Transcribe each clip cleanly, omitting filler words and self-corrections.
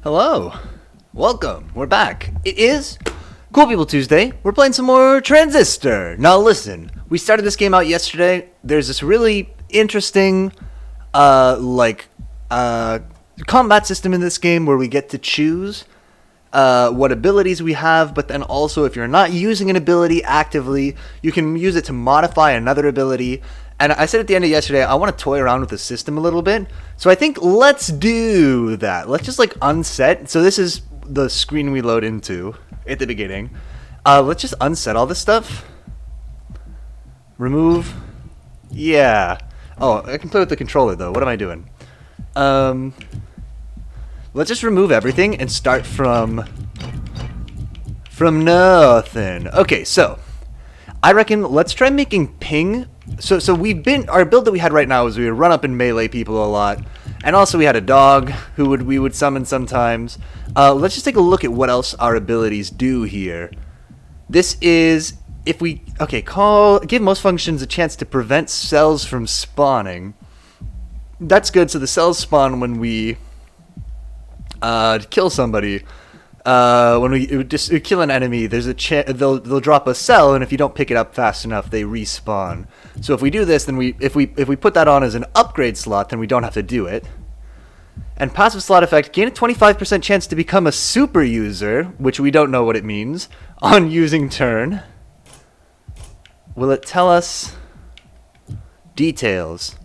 Hello. Welcome. We're back. It is Cool People Tuesday. We're playing some more Transistor. Now listen, we started this game out yesterday. There's this really interesting combat system in this game where we get to choose what abilities we have, but then also if you're not using an ability actively, you can use it to modify another ability. And I said at the end of yesterday, I want to toy around with the system a little bit. So I think let's do that. Let's just unset. So this is the screen we load into at the beginning. Let's just unset all this stuff. Remove. Yeah. Oh, I can play with the controller though. What am I doing? Let's just remove everything and start from nothing. Okay, so I reckon let's try making ping. So our build that we had right now is we would run up and melee people a lot, and also we had a dog who we would summon sometimes. Let's just take a look at what else our abilities do here. This is if we give most functions a chance to prevent cells from spawning. That's good. So the cells spawn when we kill somebody. When we just kill an enemy, there's a chance they'll drop a cell, and if you don't pick it up fast enough, they respawn. So if we do this, then if we put that on as an upgrade slot, then we don't have to do it. And passive slot effect, gain a 25% chance to become a super user, which we don't know what it means, on using turn. Will it tell us details?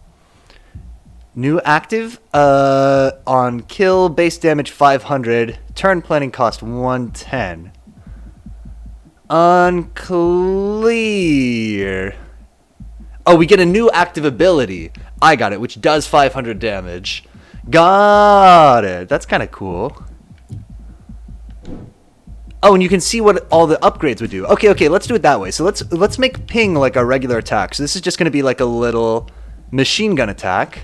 New active on kill, base damage 500, turn planning cost 110. Unclear. Oh, we get a new active ability. I got it, which does 500 damage. Got it. That's kind of cool. Oh, and you can see what all the upgrades would do. Okay, let's do it that way. So let's make ping like a regular attack. So this is just going to be like a little machine gun attack.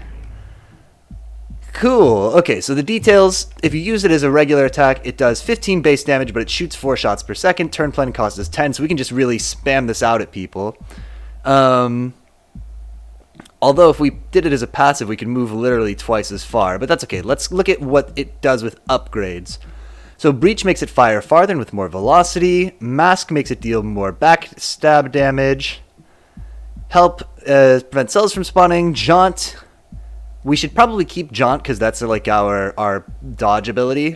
Cool. Okay, so the details, if you use it as a regular attack, it does 15 base damage, but it shoots 4 shots per second. Turn planning cost is 10, so we can just really spam this out at people. Although if we did it as a passive, we could move literally twice as far, but that's okay. Let's look at what it does with upgrades. So Breach makes it fire farther and with more velocity. Mask makes it deal more backstab damage. Help prevent cells from spawning. Jaunt. We should probably keep Jaunt because that's like our dodge ability.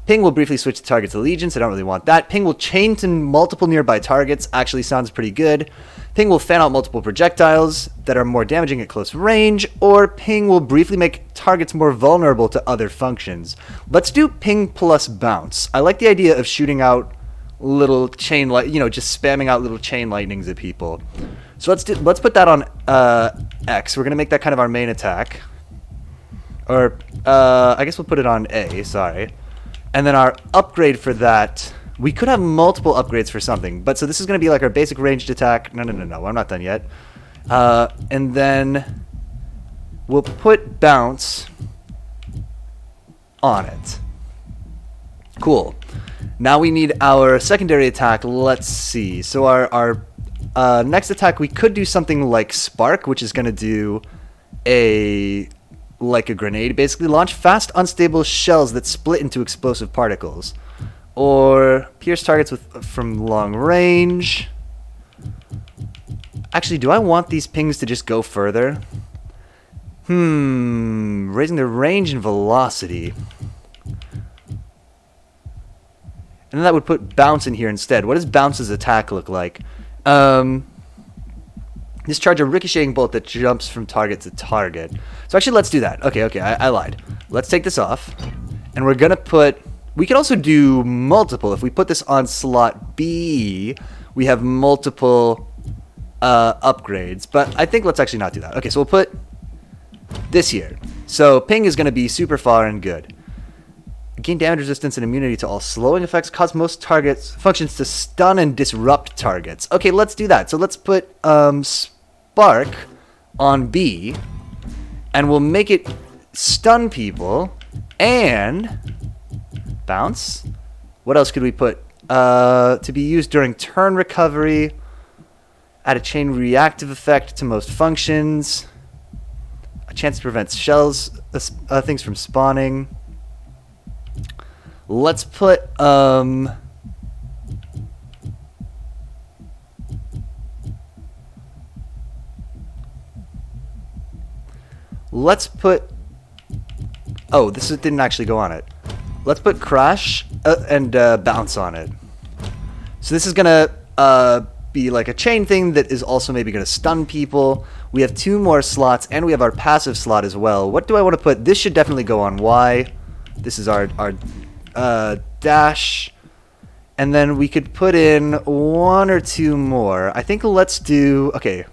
Ping will briefly switch to target's allegiance. I don't really want that. Ping will chain to multiple nearby targets. Actually sounds pretty good. Ping will fan out multiple projectiles that are more damaging at close range. Or Ping will briefly make targets more vulnerable to other functions. Let's do Ping plus Bounce. I like the idea of shooting out little just spamming out little chain lightnings at people. So let's put that on X. We're gonna make that kind of our main attack, or I guess we'll put it on A. Sorry, and then our upgrade for that. We could have multiple upgrades for something, but so this is gonna be like our basic ranged attack. No, I'm not done yet. And then we'll put Bounce on it. Cool. Now we need our secondary attack. Let's see. So our next attack, we could do something like Spark, which is going to do like a grenade, basically. Launch fast, unstable shells that split into explosive particles. Or pierce targets from long range. Actually, do I want these pings to just go further? Raising their range and velocity. And then that would put Bounce in here instead. What does Bounce's attack look like? Discharge a ricocheting bolt that jumps from target to target. So actually, let's do that. Okay, I lied. Let's take this off. And we're going to put... We could also do multiple. If we put this on slot B, we have multiple upgrades. But I think let's actually not do that. Okay, so we'll put this here. So ping is going to be super far and good. Gain damage resistance and immunity to all slowing effects. Cause most functions to stun and disrupt targets. Okay, let's do that. So let's put Spark on B, and we'll make it stun people and Bounce. What else could we put? To be used during turn recovery. Add a chain reactive effect to most functions. A chance to prevent things from spawning. Let's put, let's put... Oh, didn't actually go on it. Let's put crash and bounce on it. So this is gonna be like a chain thing that is also maybe gonna stun people. We have 2 more slots, and we have our passive slot as well. What do I want to put? This should definitely go on Y. This is our dash. And then we could put in 1 or 2 more. I think let's do... Okay.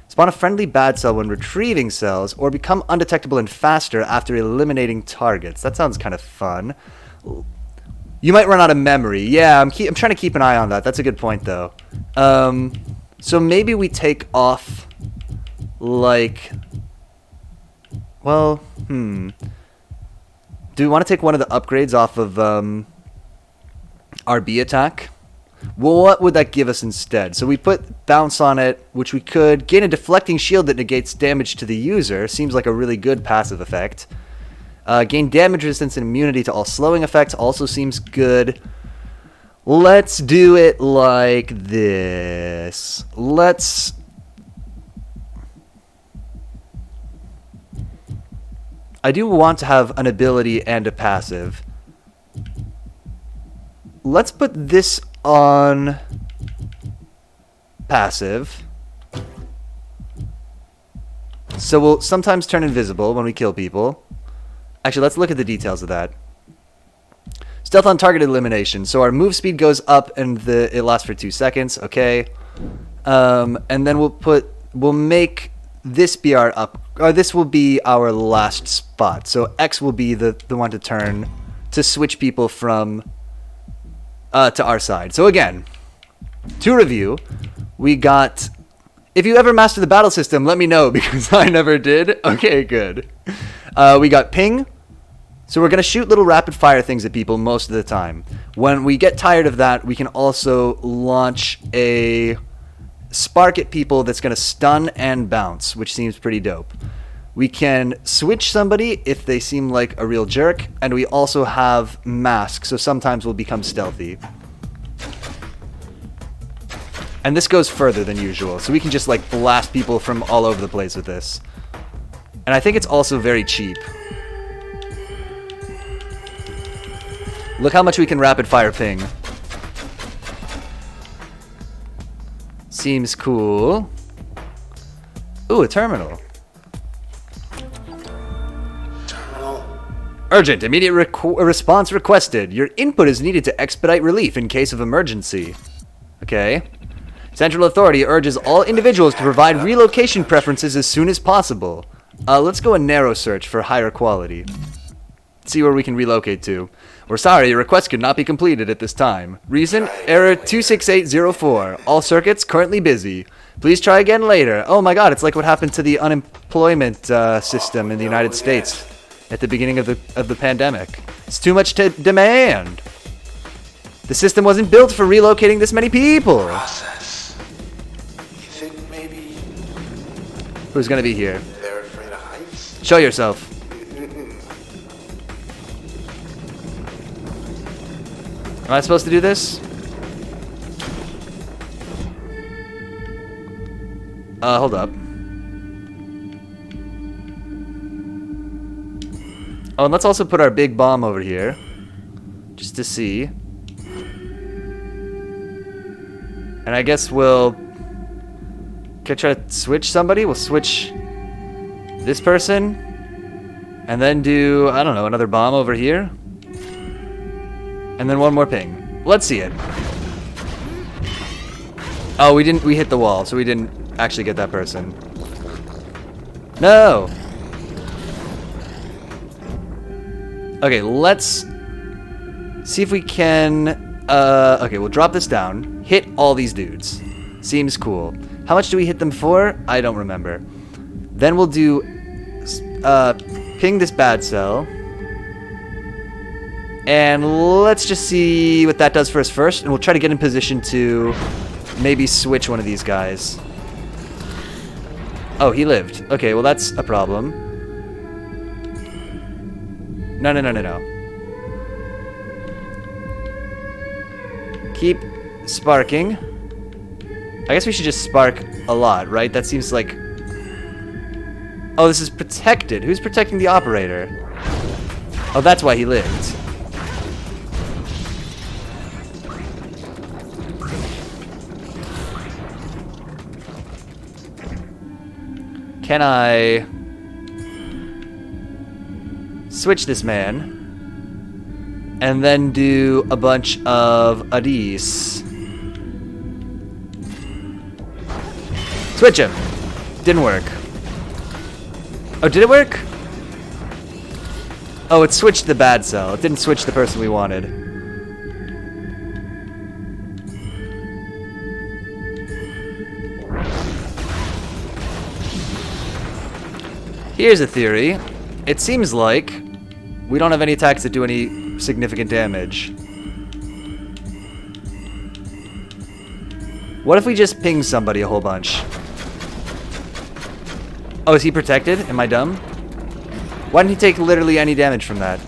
Spawn a friendly bad cell when retrieving cells, or become undetectable and faster after eliminating targets. That sounds kind of fun. You might run out of memory. Yeah, I'm trying to keep an eye on that. That's a good point, though. So maybe we take off, like... Well, Do we want to take one of the upgrades off of our B attack? Well, what would that give us instead? So we put bounce on it, which we could gain a deflecting shield that negates damage to the user. Seems like a really good passive effect. Gain damage resistance and immunity to all slowing effects. Also seems good. Let's do it like this. I do want to have an ability and a passive. Let's put this on passive. So we'll sometimes turn invisible when we kill people. Actually, let's look at the details of that. Stealth on target elimination. So our move speed goes up and it lasts for 2 seconds. Okay. And then we'll make this be our this will be our last spot. So X will be the one to turn to switch people from to our side. So again, to review, we got... If you ever master the battle system, let me know, because I never did. Okay, good. We got ping. So we're going to shoot little rapid fire things at people most of the time. When we get tired of that, we can also launch a spark at people that's going to stun and bounce, which seems pretty dope. We can switch somebody if they seem like a real jerk, and we also have mask, so sometimes we'll become stealthy. And this goes further than usual, so we can just like blast people from all over the place with this. And I think it's also very cheap. Look how much we can rapid fire ping. Seems cool. Ooh, a terminal. Urgent, immediate response requested. Your input is needed to expedite relief in case of emergency. Okay. Central Authority urges all individuals to provide relocation preferences as soon as possible. Let's go a narrow search for higher quality. See where we can relocate to. We're sorry, your request could not be completed at this time. Reason, error 26804. All circuits currently busy. Please try again later. Oh my god, it's like what happened to the unemployment system in the United States at the beginning of the pandemic. It's too much to demand. The system wasn't built for relocating this many people. Process. You think maybe Who's gonna be here? they're afraid of heights? Show yourself. Am I supposed to do this? Hold up. Oh, and let's also put our big bomb over here. Just to see. And I guess we'll... Can I try to switch somebody? We'll switch this person. And then do, I don't know, another bomb over here. And then one more ping. Let's see it. Oh, we hit the wall, so we didn't actually get that person. No! Okay, let's see if we can... okay, we'll drop this down. Hit all these dudes. Seems cool. How much do we hit them for? I don't remember. Then we'll do... ping this bad cell. And let's just see what that does for us first. And we'll try to get in position to maybe switch one of these guys. Oh, he lived. Okay, well that's a problem. No. Keep sparking. I guess we should just spark a lot, right? That seems like... Oh, this is protected. Who's protecting the operator? Oh, that's why he lived. Can I switch this man and then do a bunch of Adis? Switch him. Didn't work. Oh, did it work? Oh, it switched the bad cell. It didn't switch the person we wanted. Here's a theory. It seems like we don't have any attacks that do any significant damage. What if we just ping somebody a whole bunch? Oh, is he protected? Am I dumb? Why didn't he take literally any damage from that?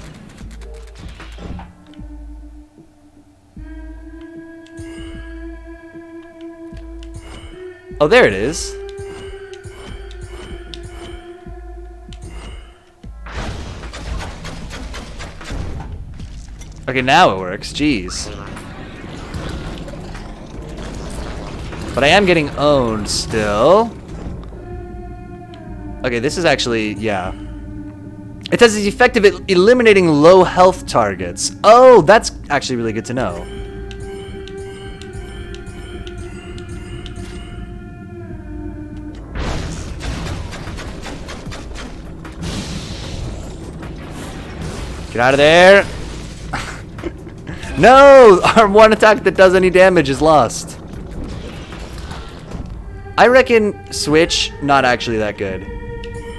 Oh, there it is. Okay, now it works. Jeez. But I am getting owned still. Okay, this is actually, yeah. It says it's effective at eliminating low health targets. Oh, that's actually really good to know. Get out of there. No! Our one attack that does any damage is lost. I reckon switch, not actually that good.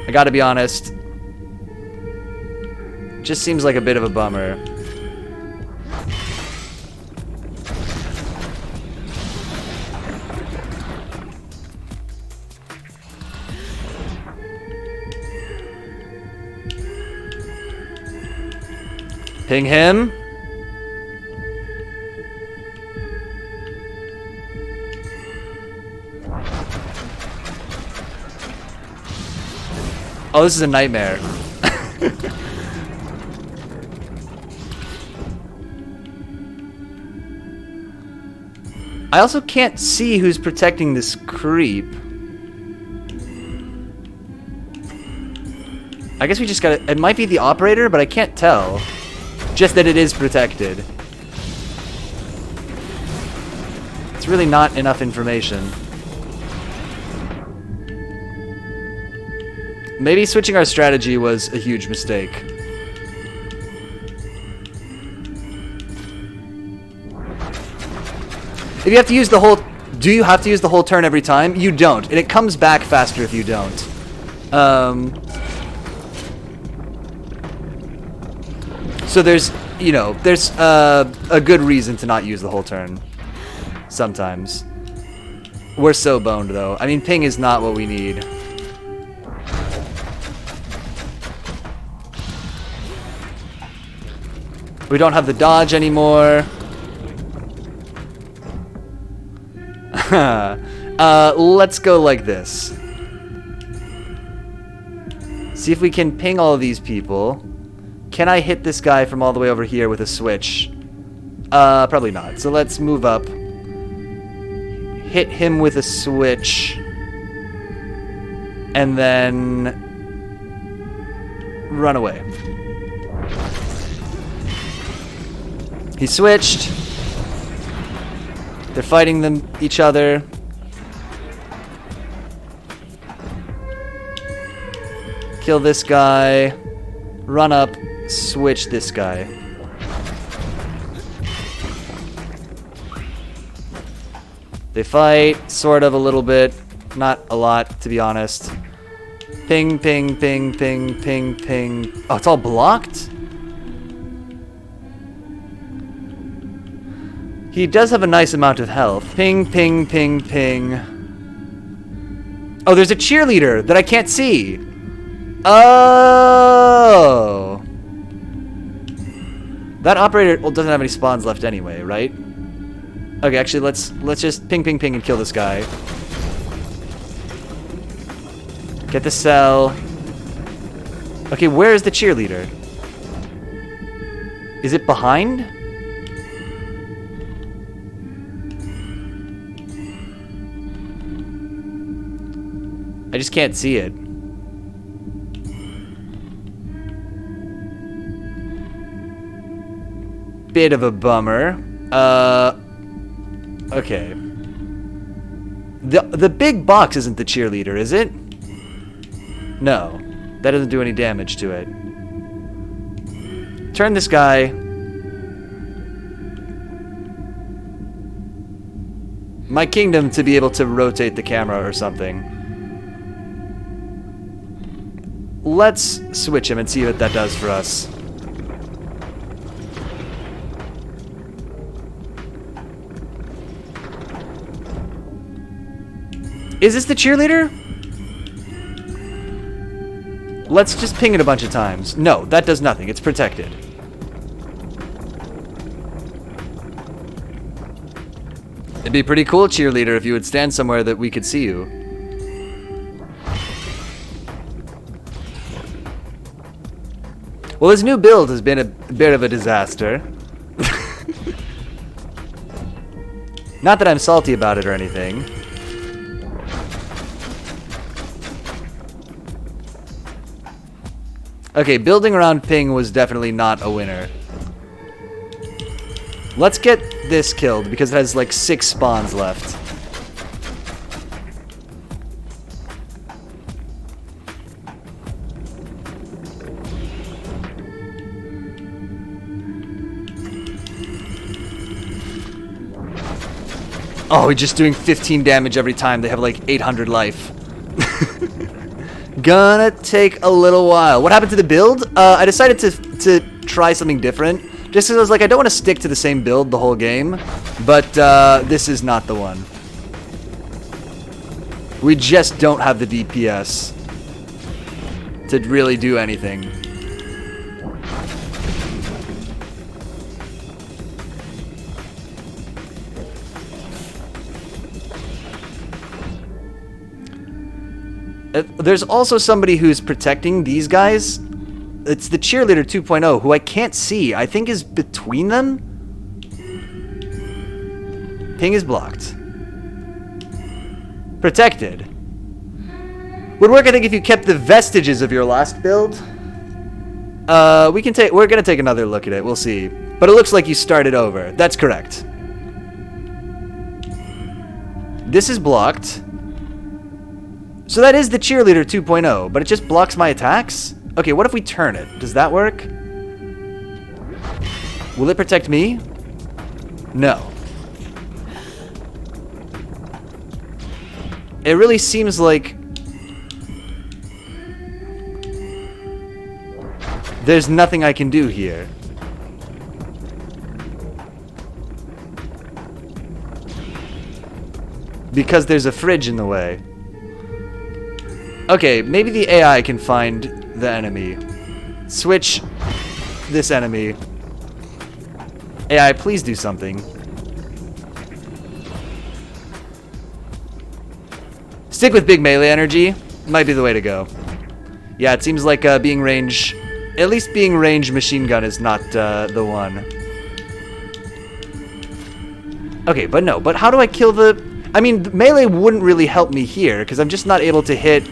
I gotta be honest. Just seems like a bit of a bummer. Ping him. Oh, this is a nightmare. I also can't see who's protecting this creep. I guess we just gotta... It might be the operator, but I can't tell. Just that it is protected. It's really not enough information. Maybe switching our strategy was a huge mistake. If you have to use the whole... Do you have to use the whole turn every time? You don't. And it comes back faster if you don't. So there's, you know, there's a good reason to not use the whole turn. Sometimes. We're so boned, though. I mean, ping is not what we need. We don't have the dodge anymore. Let's go like this. See if we can ping all of these people. Can I hit this guy from all the way over here with a switch? Probably not. So let's move up. Hit him with a switch. And then... run away. He switched. They're fighting each other. Kill this guy. Run up. Switch this guy. They fight, sort of, a little bit. Not a lot, to be honest. Ping, ping, ping, ping, ping, ping. Oh, it's all blocked? He does have a nice amount of health. Ping, ping, ping, ping. Oh, there's a cheerleader that I can't see. Oh. That operator doesn't have any spawns left anyway, right? Okay, actually, let's just ping, ping, ping and kill this guy. Get the cell. Okay, where is the cheerleader? Is it behind? I just can't see it. Bit of a bummer. Okay. The big box isn't the cheerleader, is it? No. That doesn't do any damage to it. Turn this guy. My kingdom to be able to rotate the camera or something. Let's switch him and see what that does for us. Is this the cheerleader? Let's just ping it a bunch of times. No, that does nothing. It's protected. It'd be pretty cool, cheerleader, if you would stand somewhere that we could see you. Well, his new build has been a bit of a disaster. Not that I'm salty about it or anything. Okay, building around ping was definitely not a winner. Let's get this killed because it has like 6 spawns left. Oh, we're just doing 15 damage every time. They have like 800 life. Gonna take a little while. What happened to the build? I decided to try something different. Just because I was like, I don't want to stick to the same build the whole game. But this is not the one. We just don't have the DPS to really do anything. There's also somebody who's protecting these guys. It's the cheerleader 2.0, who I can't see. I think is between them. Ping is blocked. Protected. Would work, I think, if you kept the vestiges of your last build. We're gonna take another look at it. We'll see. But it looks like you started over. That's correct. This is blocked. So that is the cheerleader 2.0, but it just blocks my attacks? Okay, what if we turn it? Does that work? Will it protect me? No. It really seems like there's nothing I can do here. Because there's a fridge in the way. Okay, maybe the AI can find the enemy. Switch this enemy. AI, please do something. Stick with big melee energy. Might be the way to go. Yeah, it seems like being range... At least being range machine gun is not the one. Okay, but no. But how do I kill the... I mean, melee wouldn't really help me here, because I'm just not able to hit...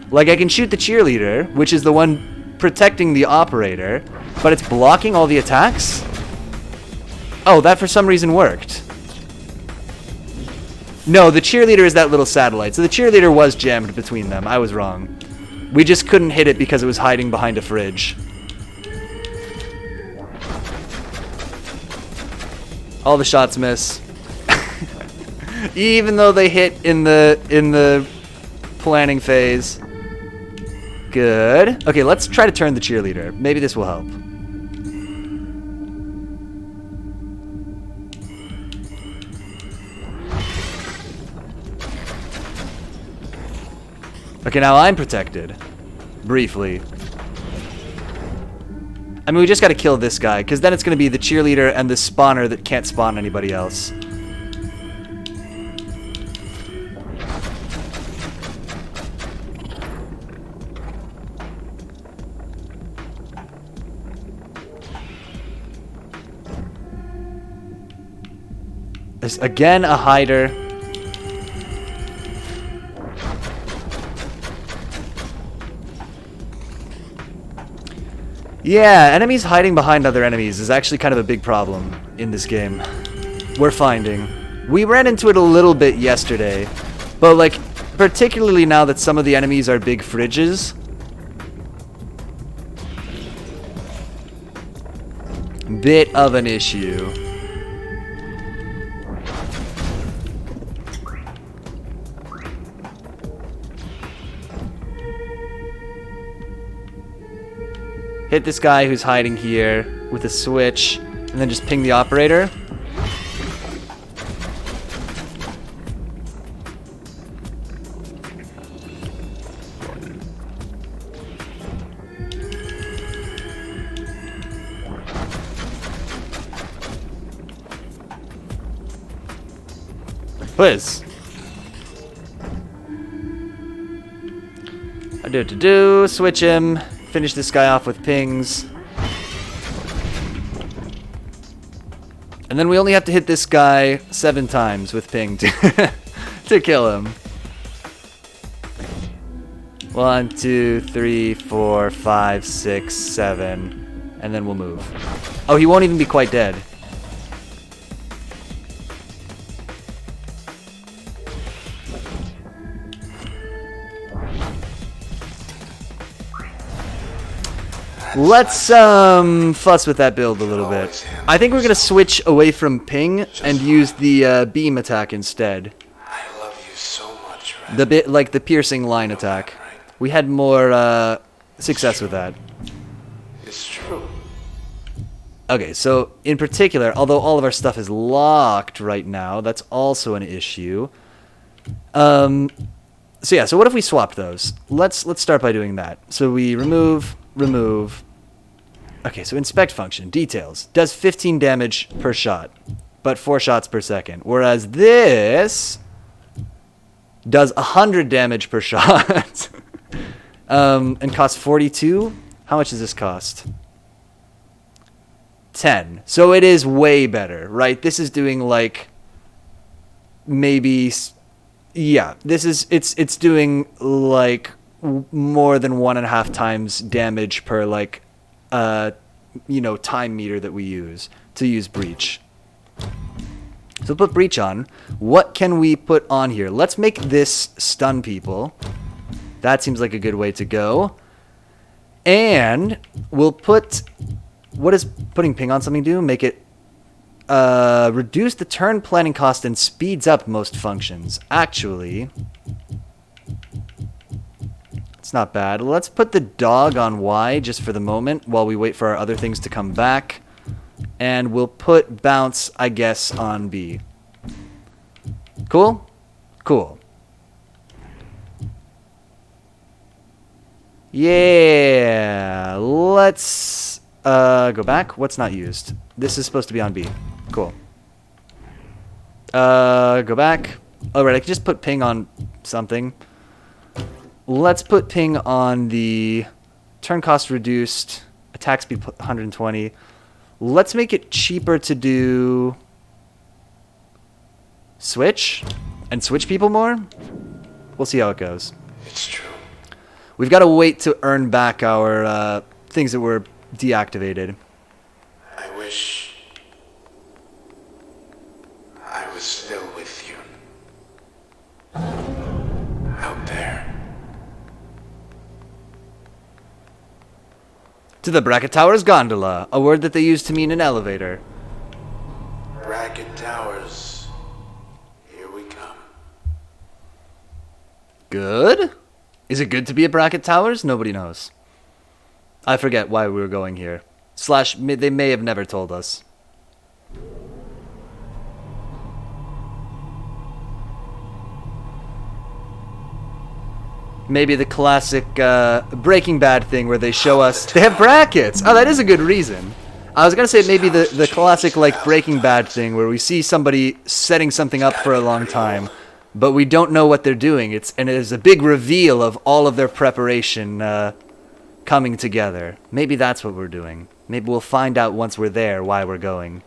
Like, I can shoot the cheerleader, which is the one protecting the operator, but it's blocking all the attacks? Oh, that for some reason worked. No, the cheerleader is that little satellite, so the cheerleader was jammed between them. I was wrong. We just couldn't hit it because it was hiding behind a fridge. All the shots miss. Even though they hit in the planning phase. Good. Okay, let's try to turn the cheerleader. Maybe this will help. Okay, now I'm protected. Briefly. I mean, we just gotta kill this guy, because then it's gonna be the cheerleader and the spawner that can't spawn anybody else. There's again a hider. Yeah, enemies hiding behind other enemies is actually kind of a big problem in this game. We're finding. We ran into it a little bit yesterday, but like, particularly now that some of the enemies are big fridges. Bit of an issue. Hit this guy who's hiding here with a switch, and then just ping the operator. Please. Switch him. Finish this guy off with pings. And then we only have to hit this guy 7 times with ping to kill him. 1, 2, 3, 4, 5, 6, 7. And then we'll move. Oh, he won't even be quite dead. Let's fuss with that build a little bit. I think we're gonna switch away from ping and use the beam attack instead. I love you so much, Red. The bit like the piercing line attack. We had more success with that. It's true. Okay, so in particular, although all of our stuff is locked right now, that's also an issue. So yeah, so what if we swap those? Let's start by doing that. So we remove. Okay, so inspect function, details. Does 15 damage per shot, but 4 shots per second. Whereas this does 100 damage per shot. And costs 42. How much does this cost? 10. So it is way better, right? This is doing like maybe, yeah, it's doing like more than 1.5 times damage per like time meter that we use to use breach. So put breach on. What can we put on here? Let's make this stun people. That seems like a good way to go. And we'll put, what does putting ping on something do? Make it reduce the turn planning cost and speeds up most functions. Actually, it's not bad. Let's put the dog on Y just for the moment while we wait for our other things to come back. And we'll put bounce, I guess, on B. Cool? Cool. Yeah. Let's go back. What's not used? This is supposed to be on B. Cool. Go back. Oh, right. I can just put ping on something. Let's put ping on the turn cost reduced, attack speed 120. Let's make it cheaper to do switch and switch people more. We'll see how it goes. It's true. We've got to wait to earn back our things that were deactivated. I wish I was still with you. Out there. To the Bracket Towers gondola, a word that they use to mean an elevator. Ragged Towers. Here we come. Good? Is it good to be at Bracket Towers? Nobody knows. I forget why we were going here. They may have never told us. Maybe the classic Breaking Bad thing where they show us... They have brackets! Oh, that is a good reason. I was going to say maybe the classic like Breaking Bad thing where we see somebody setting something up for a long time, but we don't know what they're doing. It is a big reveal of all of their preparation coming together. Maybe that's what we're doing. Maybe we'll find out once we're there why we're going.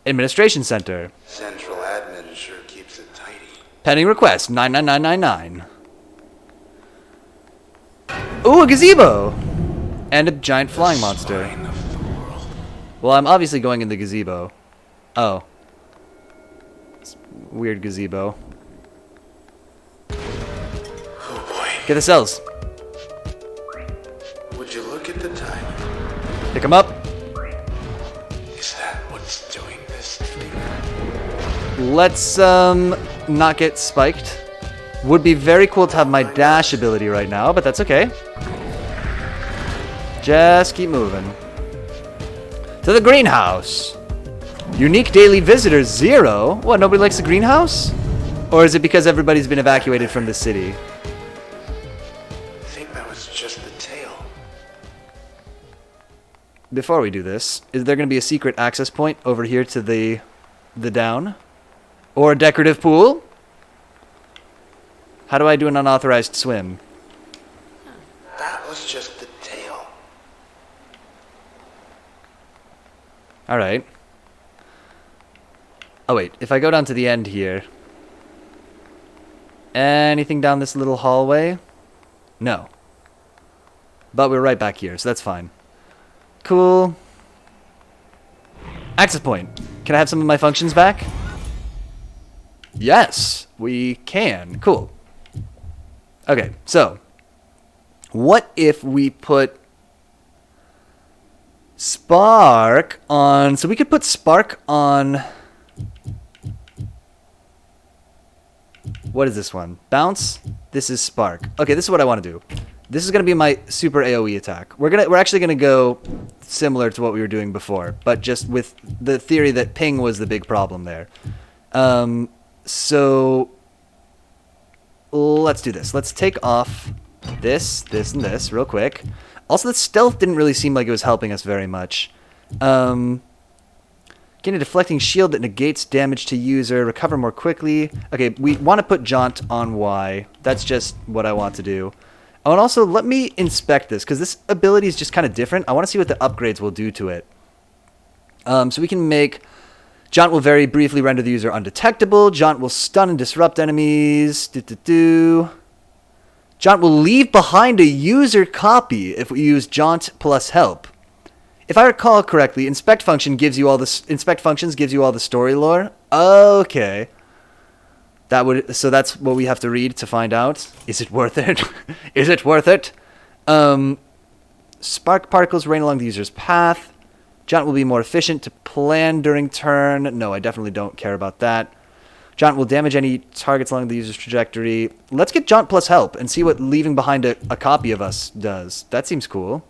Administration Center. Central admin sure keeps it tidy. Pending request 99999. Ooh, a gazebo! And a giant flying monster. Spine of the world. Well, I'm obviously going in the gazebo. Oh. It's weird gazebo. Oh boy. Get the cells. Would you look at the time? Pick them up. Is that what's doing this to me? Let's, not get spiked. Would be very cool to have my dash ability right now, but that's okay. Just keep moving. To the greenhouse. Unique daily visitors, 0. What, nobody likes the greenhouse? Or is it because everybody's been evacuated from the city? I think that was just the tail. Before we do this, is there going to be a secret access point over here to the down? Or a decorative pool? How do I do an unauthorized swim? That was just the tail. Alright. Oh wait, if I go down to the end here. Anything down this little hallway? No. But we're right back here, so that's fine. Cool. Access point. Can I have some of my functions back? Yes, we can. Cool. Okay, so. What if we put Spark on... So we could put Spark on... What is this one? Bounce? This is Spark. Okay, this is what I want to do. This is going to be my super AoE attack. We're actually going to go similar to what we were doing before, but just with the theory that ping was the big problem there. So let's do this. Let's take off this, this, and this real quick. Also, the stealth didn't really seem like it was helping us very much. Gain a deflecting shield that negates damage to user. Recover more quickly. Okay, we want to put Jaunt on Y. That's just what I want to do. Oh, and also, let me inspect this, because this ability is just kind of different. I want to see what the upgrades will do to it. So we can make... Jaunt will very briefly render the user undetectable. Jaunt will stun and disrupt enemies. Jaunt will leave behind a user copy if we use Jaunt plus help. If I recall correctly, inspect functions gives you all the story lore. Okay. So that's what we have to read to find out. Is it worth it? Is it worth it? Spark particles rain along the user's path. Jaunt will be more efficient to plan during turn. No, I definitely don't care about that. Jaunt will damage any targets along the user's trajectory. Let's get Jaunt plus help and see what leaving behind a copy of us does. That seems cool.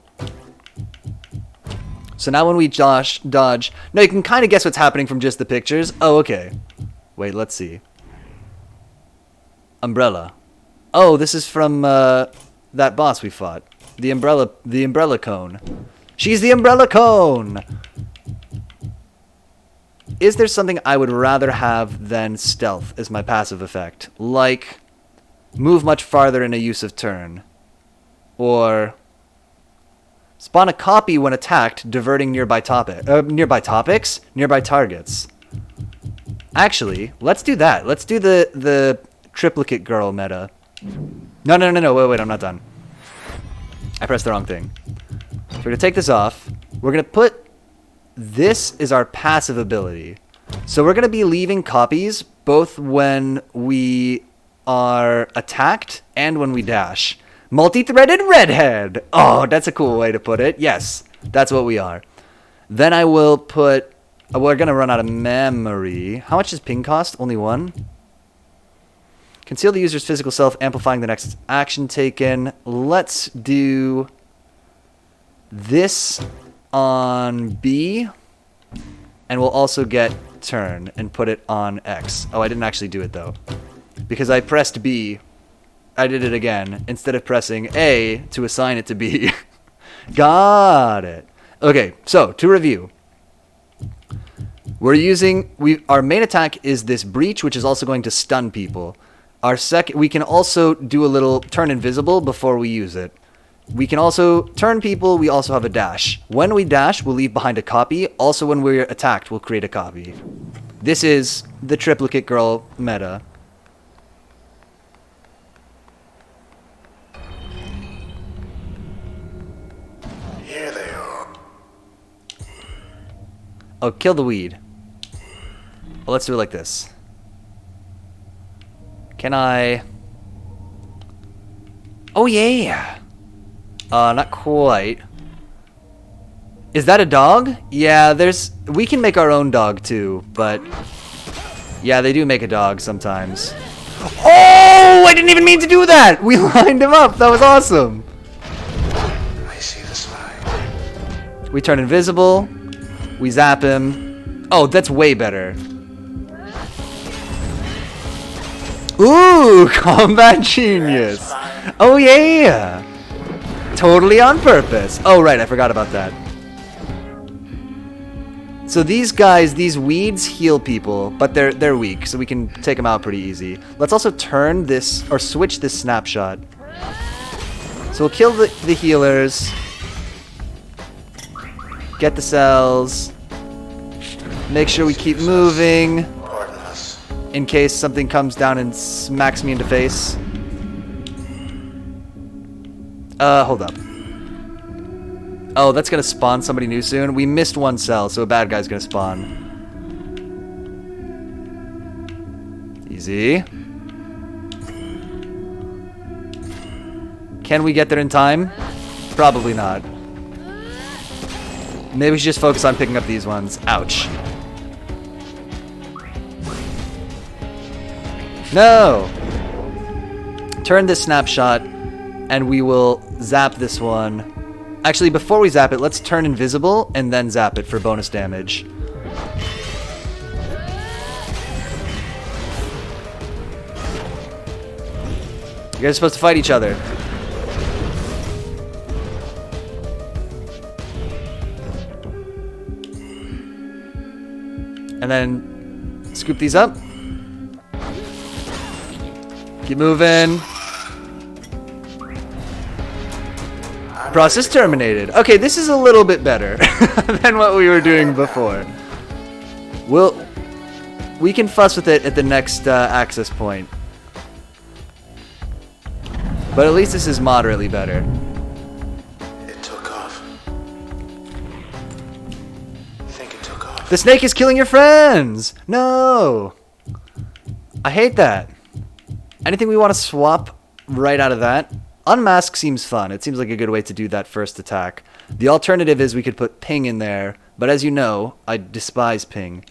So now when we dodge... No, you can kind of guess what's happening from just the pictures. Oh, okay. Wait, let's see. Umbrella. Oh, this is from that boss we fought. The umbrella cone. She's the umbrella cone! Is there something I would rather have than stealth as my passive effect? Like, move much farther in a use of turn. Or... spawn a copy when attacked, diverting nearby targets. Actually, let's do that. Let's do the triplicate girl meta. No. Wait, I'm not done. I pressed the wrong thing. So we're going to take this off. We're going to put... This is our passive ability. So we're going to be leaving copies both when we are attacked and when we dash. Multi-threaded redhead. Oh, that's a cool way to put it. Yes, that's what we are. Then I will put... we're going to run out of memory. How much does ping cost? Only 1? Conceal the user's physical self, amplifying the next action taken. Let's do this on B. And we'll also get turn and put it on X. Oh, I didn't actually do it, though. Because I pressed B... I did it again, instead of pressing A to assign it to B. Got it. Okay, so, to review. Our main attack is this breach, which is also going to stun people. We can also do a little turn invisible before we use it. We can also turn people. We also have a dash. When we dash, we'll leave behind a copy. Also, when we're attacked, we'll create a copy. This is the triplicate girl meta. Here they are. Oh, kill the weed. Well, let's do it like this. Can I... Oh, yeah. Not quite. Is that a dog? Yeah, we can make our own dog too, but yeah, they do make a dog sometimes. Oh, I didn't even mean to do that. We lined him up. That was awesome. I see the slide. We turn invisible. We zap him. Oh, that's way better. Ooh, combat genius. Oh yeah. Totally on purpose. Oh right, I forgot about that. So these guys, these weeds heal people, but they're weak, so we can take them out pretty easy. Let's also turn this, or switch this snapshot. So we'll kill the healers. Get the cells. Make sure we keep moving. Pardon us. In case something comes down and smacks me in the face. Hold up. Oh, that's gonna spawn somebody new soon. We missed one cell, so a bad guy's gonna spawn. Easy. Can we get there in time? Probably not. Maybe we should just focus on picking up these ones. Ouch. No! Turn this snapshot, and we will zap this one. Actually, before we zap it, let's turn invisible and then zap it for bonus damage. You guys are supposed to fight each other. And then scoop these up. Keep moving. Process terminated. Okay, this is a little bit better than what we were doing before. We can fuss with it at the next access point. But at least this is moderately better. It took off. I think it took off. The snake is killing your friends! No! I hate that. Anything we want to swap right out of that? Unmask seems fun. It seems like a good way to do that first attack. The alternative is we could put ping in there, but as you know, I despise ping.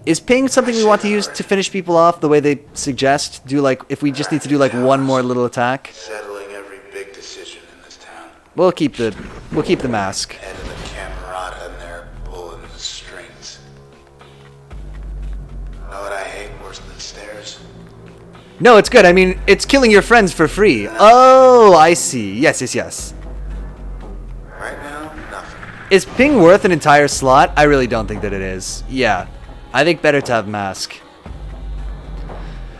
Is ping something we want to use to finish people off the way they suggest? Do like, if we just need to do like one more little attack? Settling every big decision in this town. We'll keep the mask. Head of the camerata and they're pulling the strings. Know what I hate worse than stairs? No, it's good. I mean, it's killing your friends for free. Oh, I see. Yes. Right now, nothing. Is ping worth an entire slot? I really don't think that it is. Yeah. I think better to have mask.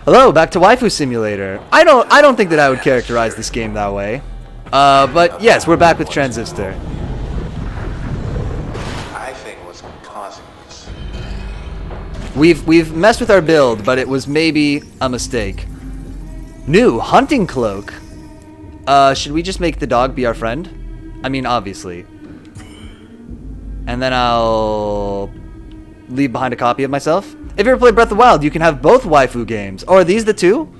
Hello, back to Waifu Simulator. I don't think that I would characterize this game that way. But yes, we're back with Transistor. I think what's causing this. We've messed with our build, but it was maybe a mistake. New hunting cloak. Should we just make the dog be our friend? I mean, obviously. And then I'll leave behind a copy of myself. If you ever played Breath of the Wild, you can have both waifu games. Oh, are these the two?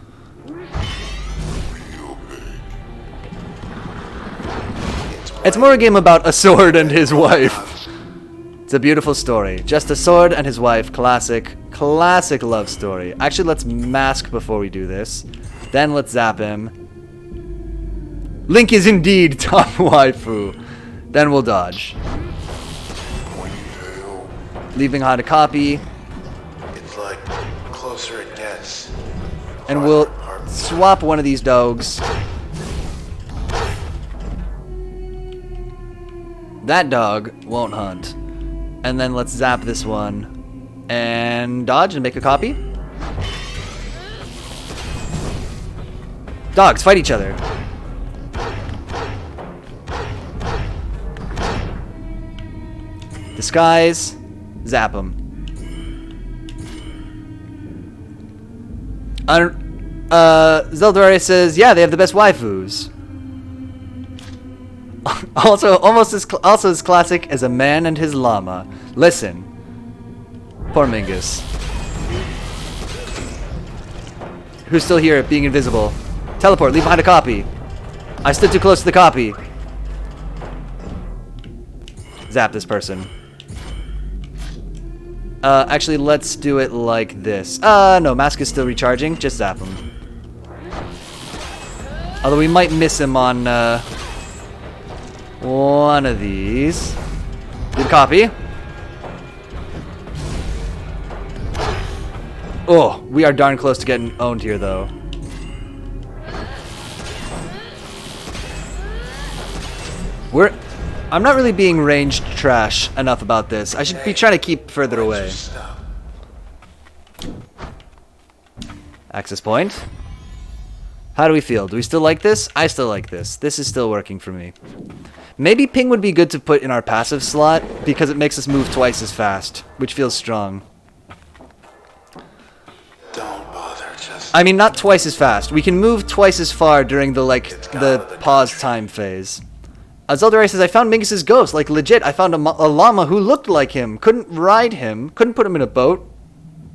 It's more a game about a sword and his wife. It's a beautiful story. Just a sword and his wife. Classic love story. Actually, let's mask before we do this. Then let's zap him. Link is indeed top waifu. Then we'll dodge. Leaving behind a copy. It's like closer it gets. And we'll swap one of these dogs. That dog won't hunt. And then let's zap this one. And dodge and make a copy. Dogs, fight each other. Disguise. Zap him. Zeldore says, yeah, they have the best waifus. Also as classic as a man and his llama. Listen. Poor Mingus. Who's still here, being invisible? Teleport, leave behind a copy. I stood too close to the copy. Zap this person. Actually, let's do it like this. No, Mask is still recharging. Just zap him. Although we might miss him on, one of these. Good copy. Oh, we are darn close to getting owned here, though. I'm not really being ranged trash enough about this. I should be trying to keep further away. Access point. How do we feel? Do we still like this? I still like this. This is still working for me. Maybe ping would be good to put in our passive slot because it makes us move twice as fast, which feels strong. Don't bother, just... I mean, not twice as fast. We can move twice as far during the pause time phase. Zeldore says, I found Mingus's ghost, like legit. I found a llama who looked like him. Couldn't ride him. Couldn't put him in a boat.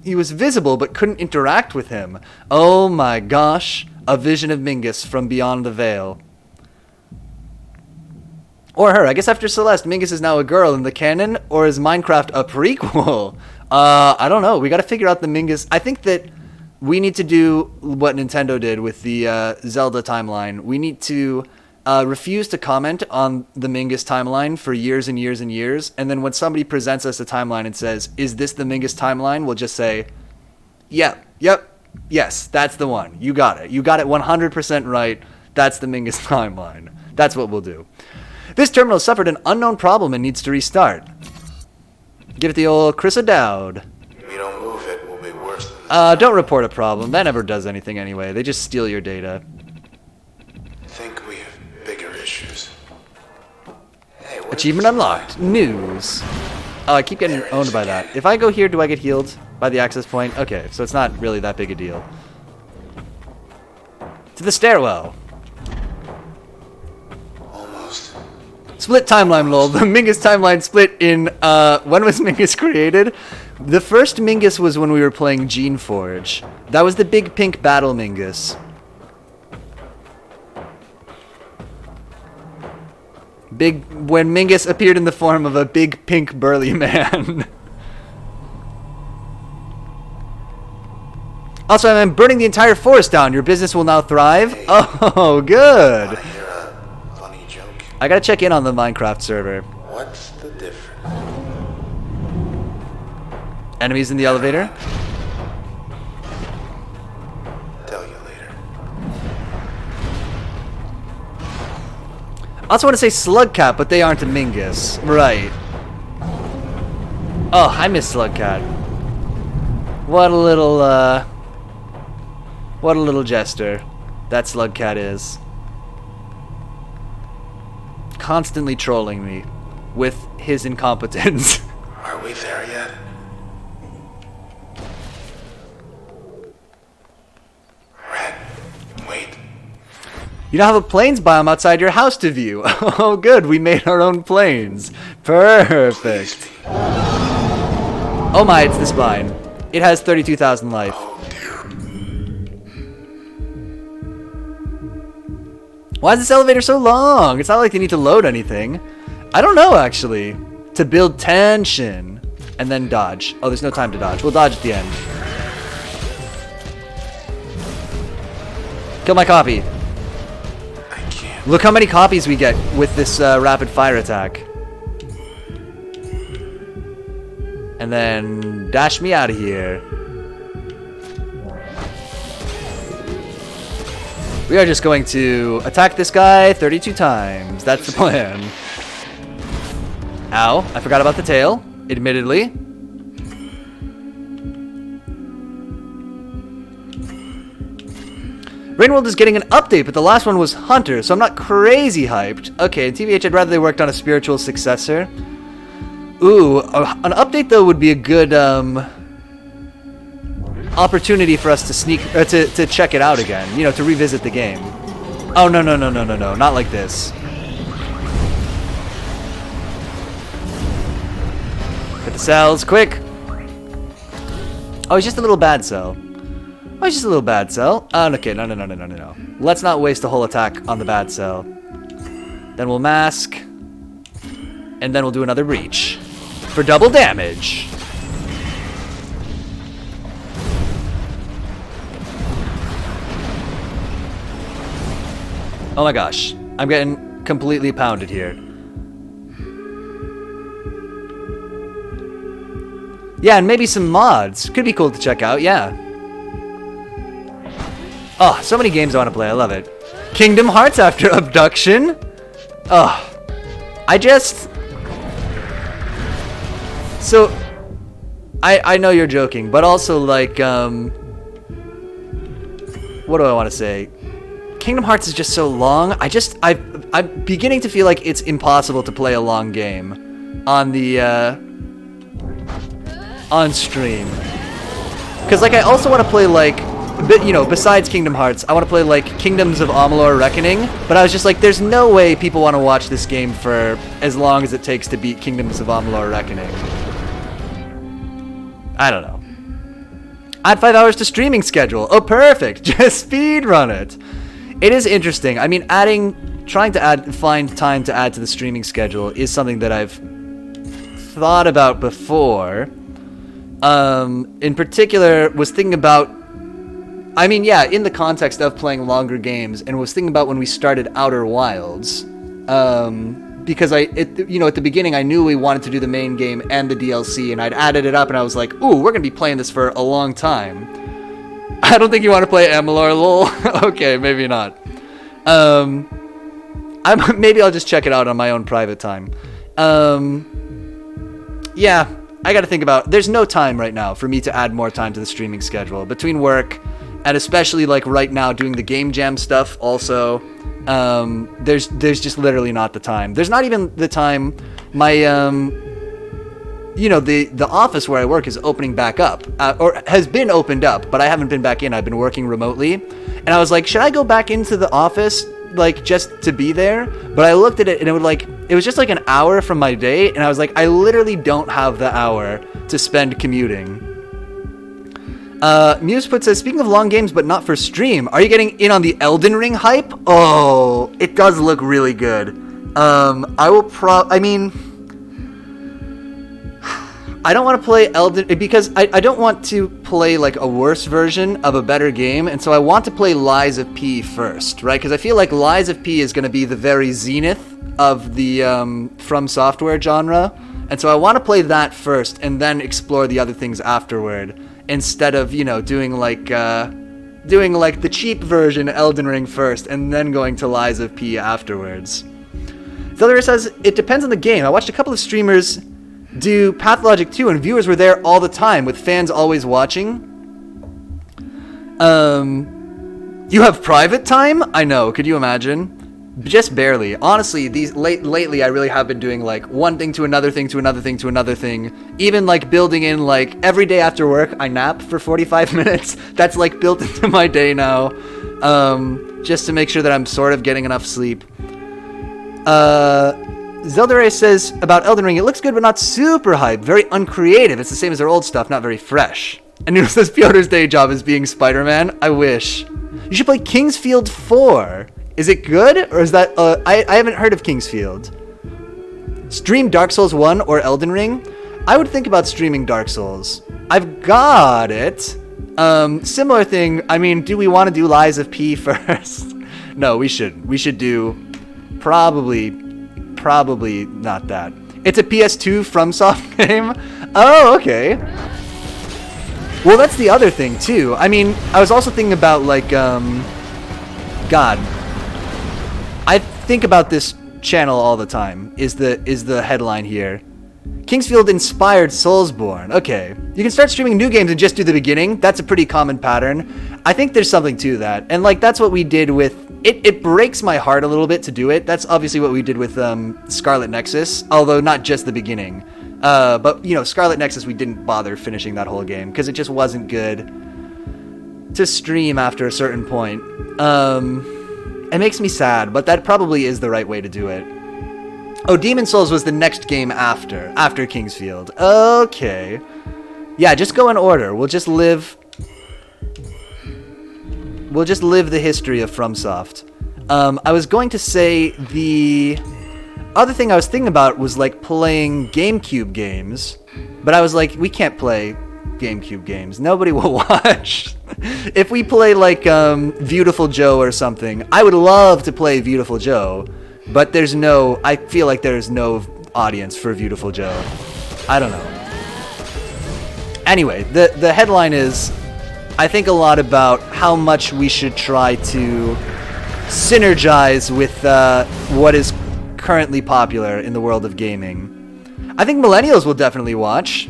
He was visible, but couldn't interact with him. Oh my gosh. A vision of Mingus from beyond the veil. Or her. I guess after Celeste, Mingus is now a girl in the canon, or is Minecraft a prequel? I don't know. We gotta figure out the Mingus. I think that we need to do what Nintendo did with the Zelda timeline. We need to refuse to comment on the Mingus timeline for years and years and years, and then when somebody presents us a timeline and says, is this the Mingus timeline, we'll just say, yep, yes, that's the one. You got it 100% right. That's the Mingus timeline. That's what we'll do. This terminal suffered an unknown problem and needs to restart. Give it the old Chris O'Dowd. If we don't move it, we'll be worse than this. Don't report a problem. That never does anything anyway. They just steal your data. I think we have bigger issues. Hey, what Achievement is this unlocked. line? News. Oh, I keep getting owned by that. If I go here, do I get healed by the access point? Okay, so it's not really that big a deal. To the stairwell. Almost. Split timeline, lol. The Mingus timeline split in, when was Mingus created? The first Mingus was when we were playing Gene Forge. That was the big pink battle Mingus. When Mingus appeared in the form of a big pink burly man. Also, I'm burning the entire forest down. Your business will now thrive. Hey. Oh, good. Wanna hear a funny joke? I gotta check in on the Minecraft server. What's the difference? Enemies in the elevator? Tell you later. I also want to say Slugcat, but they aren't a Mingus. Right. Oh, I miss Slugcat. What a little jester that Slugcat is. Constantly trolling me with his incompetence. Are we there yet? Red, wait. You now have a plains biome outside your house to view. Oh, good. We made our own plains. Perfect. Oh my, it's the spine. It has 32,000 life. Oh dear. Why is this elevator so long? It's not like they need to load anything. I don't know, actually. To build tension. And then dodge. Oh, there's no time to dodge. We'll dodge at the end. Kill my copy. I can't. Look how many copies we get with this rapid fire attack. And then dash me out of here. We are just going to attack this guy 32 times. That's the plan. Ow, I forgot about the tail, admittedly. Rainworld is getting an update, but the last one was Hunter, so I'm not crazy hyped. Okay, TBH, I'd rather they worked on a spiritual successor. Ooh, an update though would be a good opportunity for us to sneak to check it out again. You know, to revisit the game. Oh no, not like this. Hit the cells, quick. Oh, he's just a little bad cell. Oh, he's just a little bad cell. Okay, no. Let's not waste a whole attack on the bad cell. Then we'll mask. And then we'll do another breach. For double damage. Oh my gosh. I'm getting completely pounded here. Yeah, and maybe some mods. Could be cool to check out, yeah. Oh, so many games I want to play. I love it. Kingdom Hearts after Abduction. Oh, I just... So, I know you're joking, but also, like, what do I want to say? Kingdom Hearts is just so long. I'm beginning to feel like it's impossible to play a long game on the, on stream. Because, like, I also want to play, like, you know, besides Kingdom Hearts, I want to play, like, Kingdoms of Amalur Reckoning, but I was just like, there's no way people want to watch this game for as long as it takes to beat Kingdoms of Amalur Reckoning. I don't know. Add 5 hours to streaming schedule. Oh, perfect. Just speed run it. It is interesting. I mean, trying to find time to add to the streaming schedule is something that I've thought about before. In particular, was thinking about, I mean, yeah, in the context of playing longer games, and was thinking about when we started Outer Wilds, because you know, at the beginning I knew we wanted to do the main game and the DLC, and I'd added it up, and I was like, ooh, we're gonna be playing this for a long time. I don't think you want to play Amalur, lol. Okay, maybe not. Maybe I'll just check it out on my own private time. Yeah, I gotta think about, there's no time right now for me to add more time to the streaming schedule between work and especially like right now doing the game jam stuff also. There's just literally not the time. There's not even the time. My you know, the office where I work is opening back up, or has been opened up, but I haven't been back in. I've been working remotely, and I was like, should I go back into the office, like, just to be there? But I looked at it, and it was just like an hour from my day, and I was like, I literally don't have the hour to spend commuting. Museput says, speaking of long games, but not for stream, are you getting in on the Elden Ring hype? Oh, it does look really good. I don't want to play Elden, because I don't want to play like a worse version of a better game, and so I want to play Lies of P first, right? Because I feel like Lies of P is going to be the very zenith of the From Software genre, and so I want to play that first and then explore the other things afterward, instead of, you know, doing like the cheap version Elden Ring first and then going to Lies of P afterwards. Zelda says, it depends on the game. I watched a couple of streamers do Pathologic 2 and viewers were there all the time with fans always watching. You have private time? I know, could you imagine? Just barely. Honestly, lately I really have been doing like one thing to another thing to another thing to another thing. Even like building in, like, every day after work I nap for 45 minutes. That's like built into my day now. Just to make sure that I'm sort of getting enough sleep. Zelda says about Elden Ring, it looks good but not super hype, very uncreative. It's the same as their old stuff, not very fresh. And Noodle says Piotr's day job is being Spider-Man. I wish. You should play Kingsfield 4. Is it good, or is that I haven't heard of Kingsfield. Stream Dark Souls 1 or Elden Ring? I would think about streaming Dark Souls. I've got it. Similar thing. I mean, do we want to do Lies of P first? No, we shouldn't. We should do probably not that. It's a PS2 FromSoft game? Oh, okay. Well, that's the other thing, too. I mean, I was also thinking about, like, God. I think about this channel all the time, is the headline here. Kingsfield inspired Soulsborne. Okay. You can start streaming new games and just do the beginning. That's a pretty common pattern. I think there's something to that. And, like, that's what we did with... It breaks my heart a little bit to do it. That's obviously what we did with Scarlet Nexus, although not just the beginning. But, Scarlet Nexus, we didn't bother finishing that whole game because it just wasn't good to stream after a certain point. It makes me sad, but that probably is the right way to do it. Oh, Demon Souls was the next game after Kingsfield. Okay. Yeah, just go in order. We'll just live the history of FromSoft. I was going to say the other thing I was thinking about was like playing GameCube games, but I was like, we can't play GameCube games. Nobody will watch. If we play like Beautiful Joe or something, I would love to play Beautiful Joe, but I feel like there's no audience for Beautiful Joe. I don't know. Anyway, the headline is, I think a lot about how much we should try to synergize with what is currently popular in the world of gaming. I think millennials will definitely watch.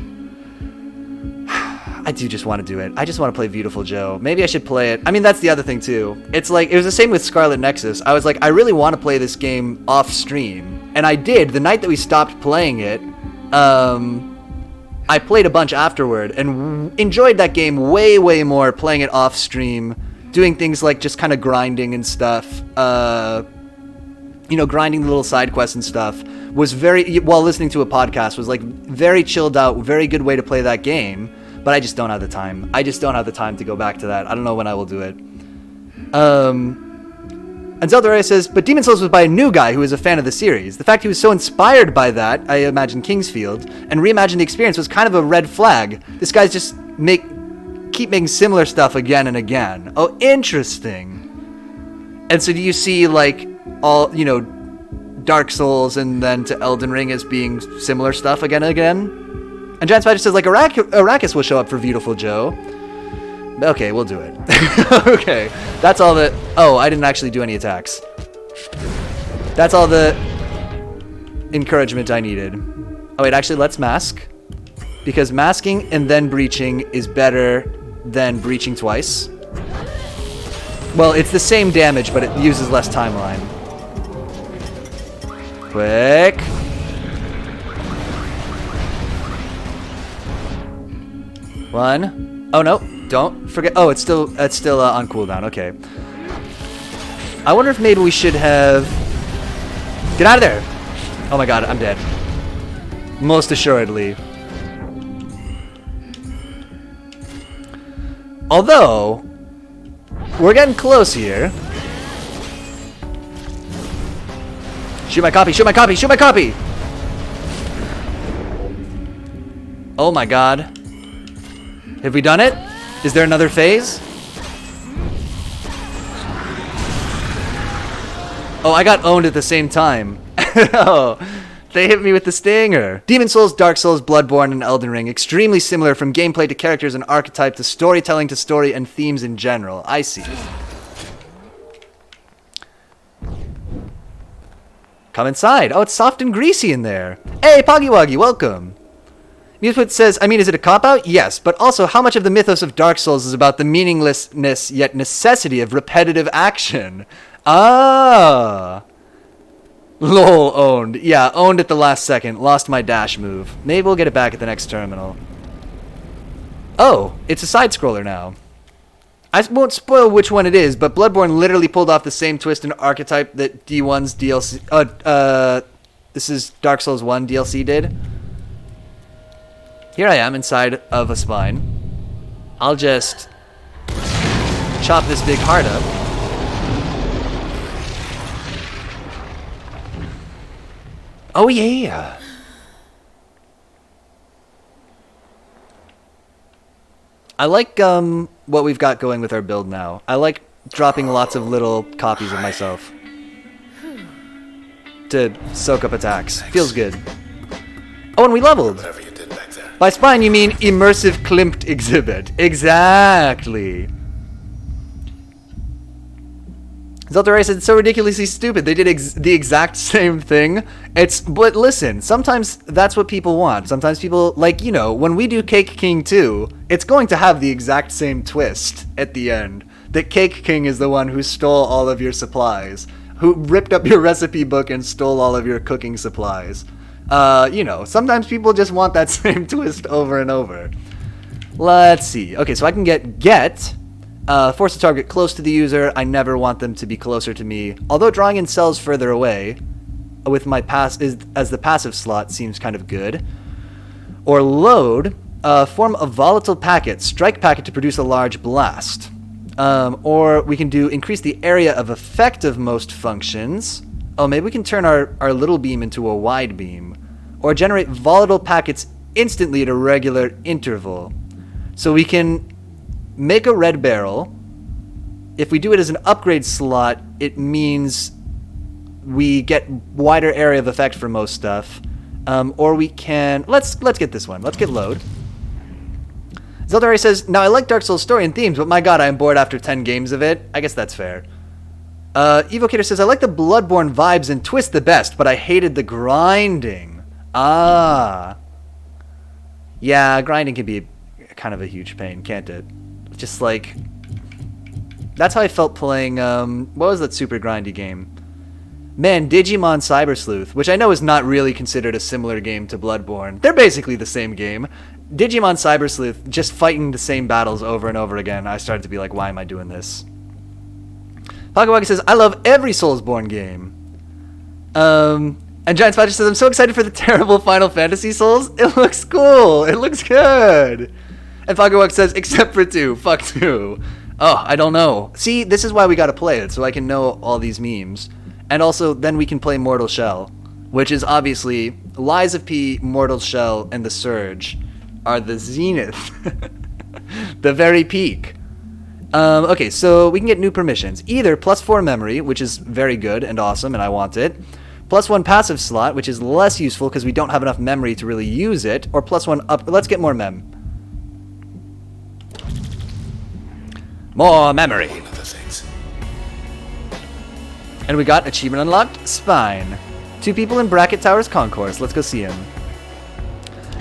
I do just want to do it. I just want to play Beautiful Joe. Maybe I should play it. I mean, that's the other thing too. It's like, it was the same with Scarlet Nexus. I was like, I really want to play this game off stream. And I did. The night that we stopped playing it, I played a bunch afterward and enjoyed that game way, way more playing it off stream, doing things like just kind of grinding and stuff. Grinding the little side quests and stuff was while listening to a podcast, was like very chilled out, very good way to play that game. But I just don't have the time. I just don't have the time to go back to that. I don't know when I will do it. And Zelda says, but Demon Souls was by a new guy who is a fan of the series. The fact he was so inspired by that, I imagine Kingsfield, and reimagined the experience was kind of a red flag. This guy's just keep making similar stuff again and again. Oh, interesting. And so do you see like all, Dark Souls and then to Elden Ring as being similar stuff again and again? And Giant Spider says, like, Arrakis will show up for Beautiful Joe. Okay, we'll do it. Okay, that's all the... Oh, I didn't actually do any attacks. That's all the encouragement I needed. Oh, wait, actually, let's mask. Because masking and then breaching is better than breaching twice. Well, it's the same damage, but it uses less timeline. Quick. One. Oh, no. Don't forget. Oh, it's still on cooldown. Okay. I wonder if maybe we should have... Get out of there. Oh my god, I'm dead. Most assuredly. Although, we're getting close here. Shoot my copy, shoot my copy, shoot my copy! Oh my god. Have we done it? Is there another phase? Oh, I got owned at the same time. Oh, they hit me with the stinger. Demon Souls, Dark Souls, Bloodborne, and Elden Ring. Extremely similar from gameplay to characters and archetype to storytelling to story and themes in general. I see. Come inside. Oh, it's soft and greasy in there. Hey, Poggy welcome. Newswood says, I mean, is it a cop-out? Yes, but also how much of the mythos of Dark Souls is about the meaninglessness yet necessity of repetitive action? Ah. Lol, owned. Yeah, owned at the last second. Lost my dash move. Maybe we'll get it back at the next terminal. Oh, it's a side-scroller now. I won't spoil which one it is, but Bloodborne literally pulled off the same twist and archetype that D1's DLC... this is Dark Souls 1 DLC did. Here I am inside of a spine. I'll just chop this big heart up. Oh yeah! I like what we've got going with our build now. I like dropping lots of little copies of myself to soak up attacks. Feels good. Oh, and we leveled! By spine, you mean immersive Klimt exhibit. Exactly. Zelda said, it's so ridiculously stupid. They did the exact same thing. But listen, sometimes that's what people want. Sometimes people, like, when we do Cake King 2, it's going to have the exact same twist at the end. That Cake King is the one who stole all of your supplies. Who ripped up your recipe book and stole all of your cooking supplies. Sometimes people just want that same twist over and over. Let's see. Okay, so I can get, force a target close to the user. I never want them to be closer to me. Although drawing in cells further away with my as the passive slot seems kind of good. Or load, form a volatile packet, strike packet to produce a large blast. Or we can do increase the area of effect of most functions. Oh, maybe we can turn our little beam into a wide beam. Or generate volatile packets instantly at a regular interval. So we can make a red barrel. If we do it as an upgrade slot, it means we get wider area of effect for most stuff. Or we can... Let's get this one. Let's get load. Zeldari says, now I like Dark Souls story and themes, but my god, I am bored after 10 games of it. I guess that's fair. Evocator says, I like the Bloodborne vibes and twist the best, but I hated the grinding. Ah. Yeah, grinding can be kind of a huge pain, can't it? Just like... That's how I felt playing, what was that super grindy game? Man, Digimon Cyber Sleuth, which I know is not really considered a similar game to Bloodborne. They're basically the same game. Digimon Cyber Sleuth, just fighting the same battles over and over again. I started to be like, why am I doing this? Pagawaki says, I love every Soulsborne game. And Giant Spider says, I'm so excited for the terrible Final Fantasy Souls. It looks cool. It looks good. And Pagawaki says, except for 2. Fuck 2. Oh, I don't know. See, this is why we gotta play it, so I can know all these memes. And also, then we can play Mortal Shell, which is obviously Lies of P, Mortal Shell, and The Surge are the zenith. The very peak. Okay, so we can get new permissions. Either +4 memory, which is very good and awesome, and I want it. +1 passive slot, which is less useful because we don't have enough memory to really use it. Or +1 up. Let's get more mem. More memory. One of the things. And we got achievement unlocked, Spine. 2 people in Bracket Tower's concourse. Let's go see him.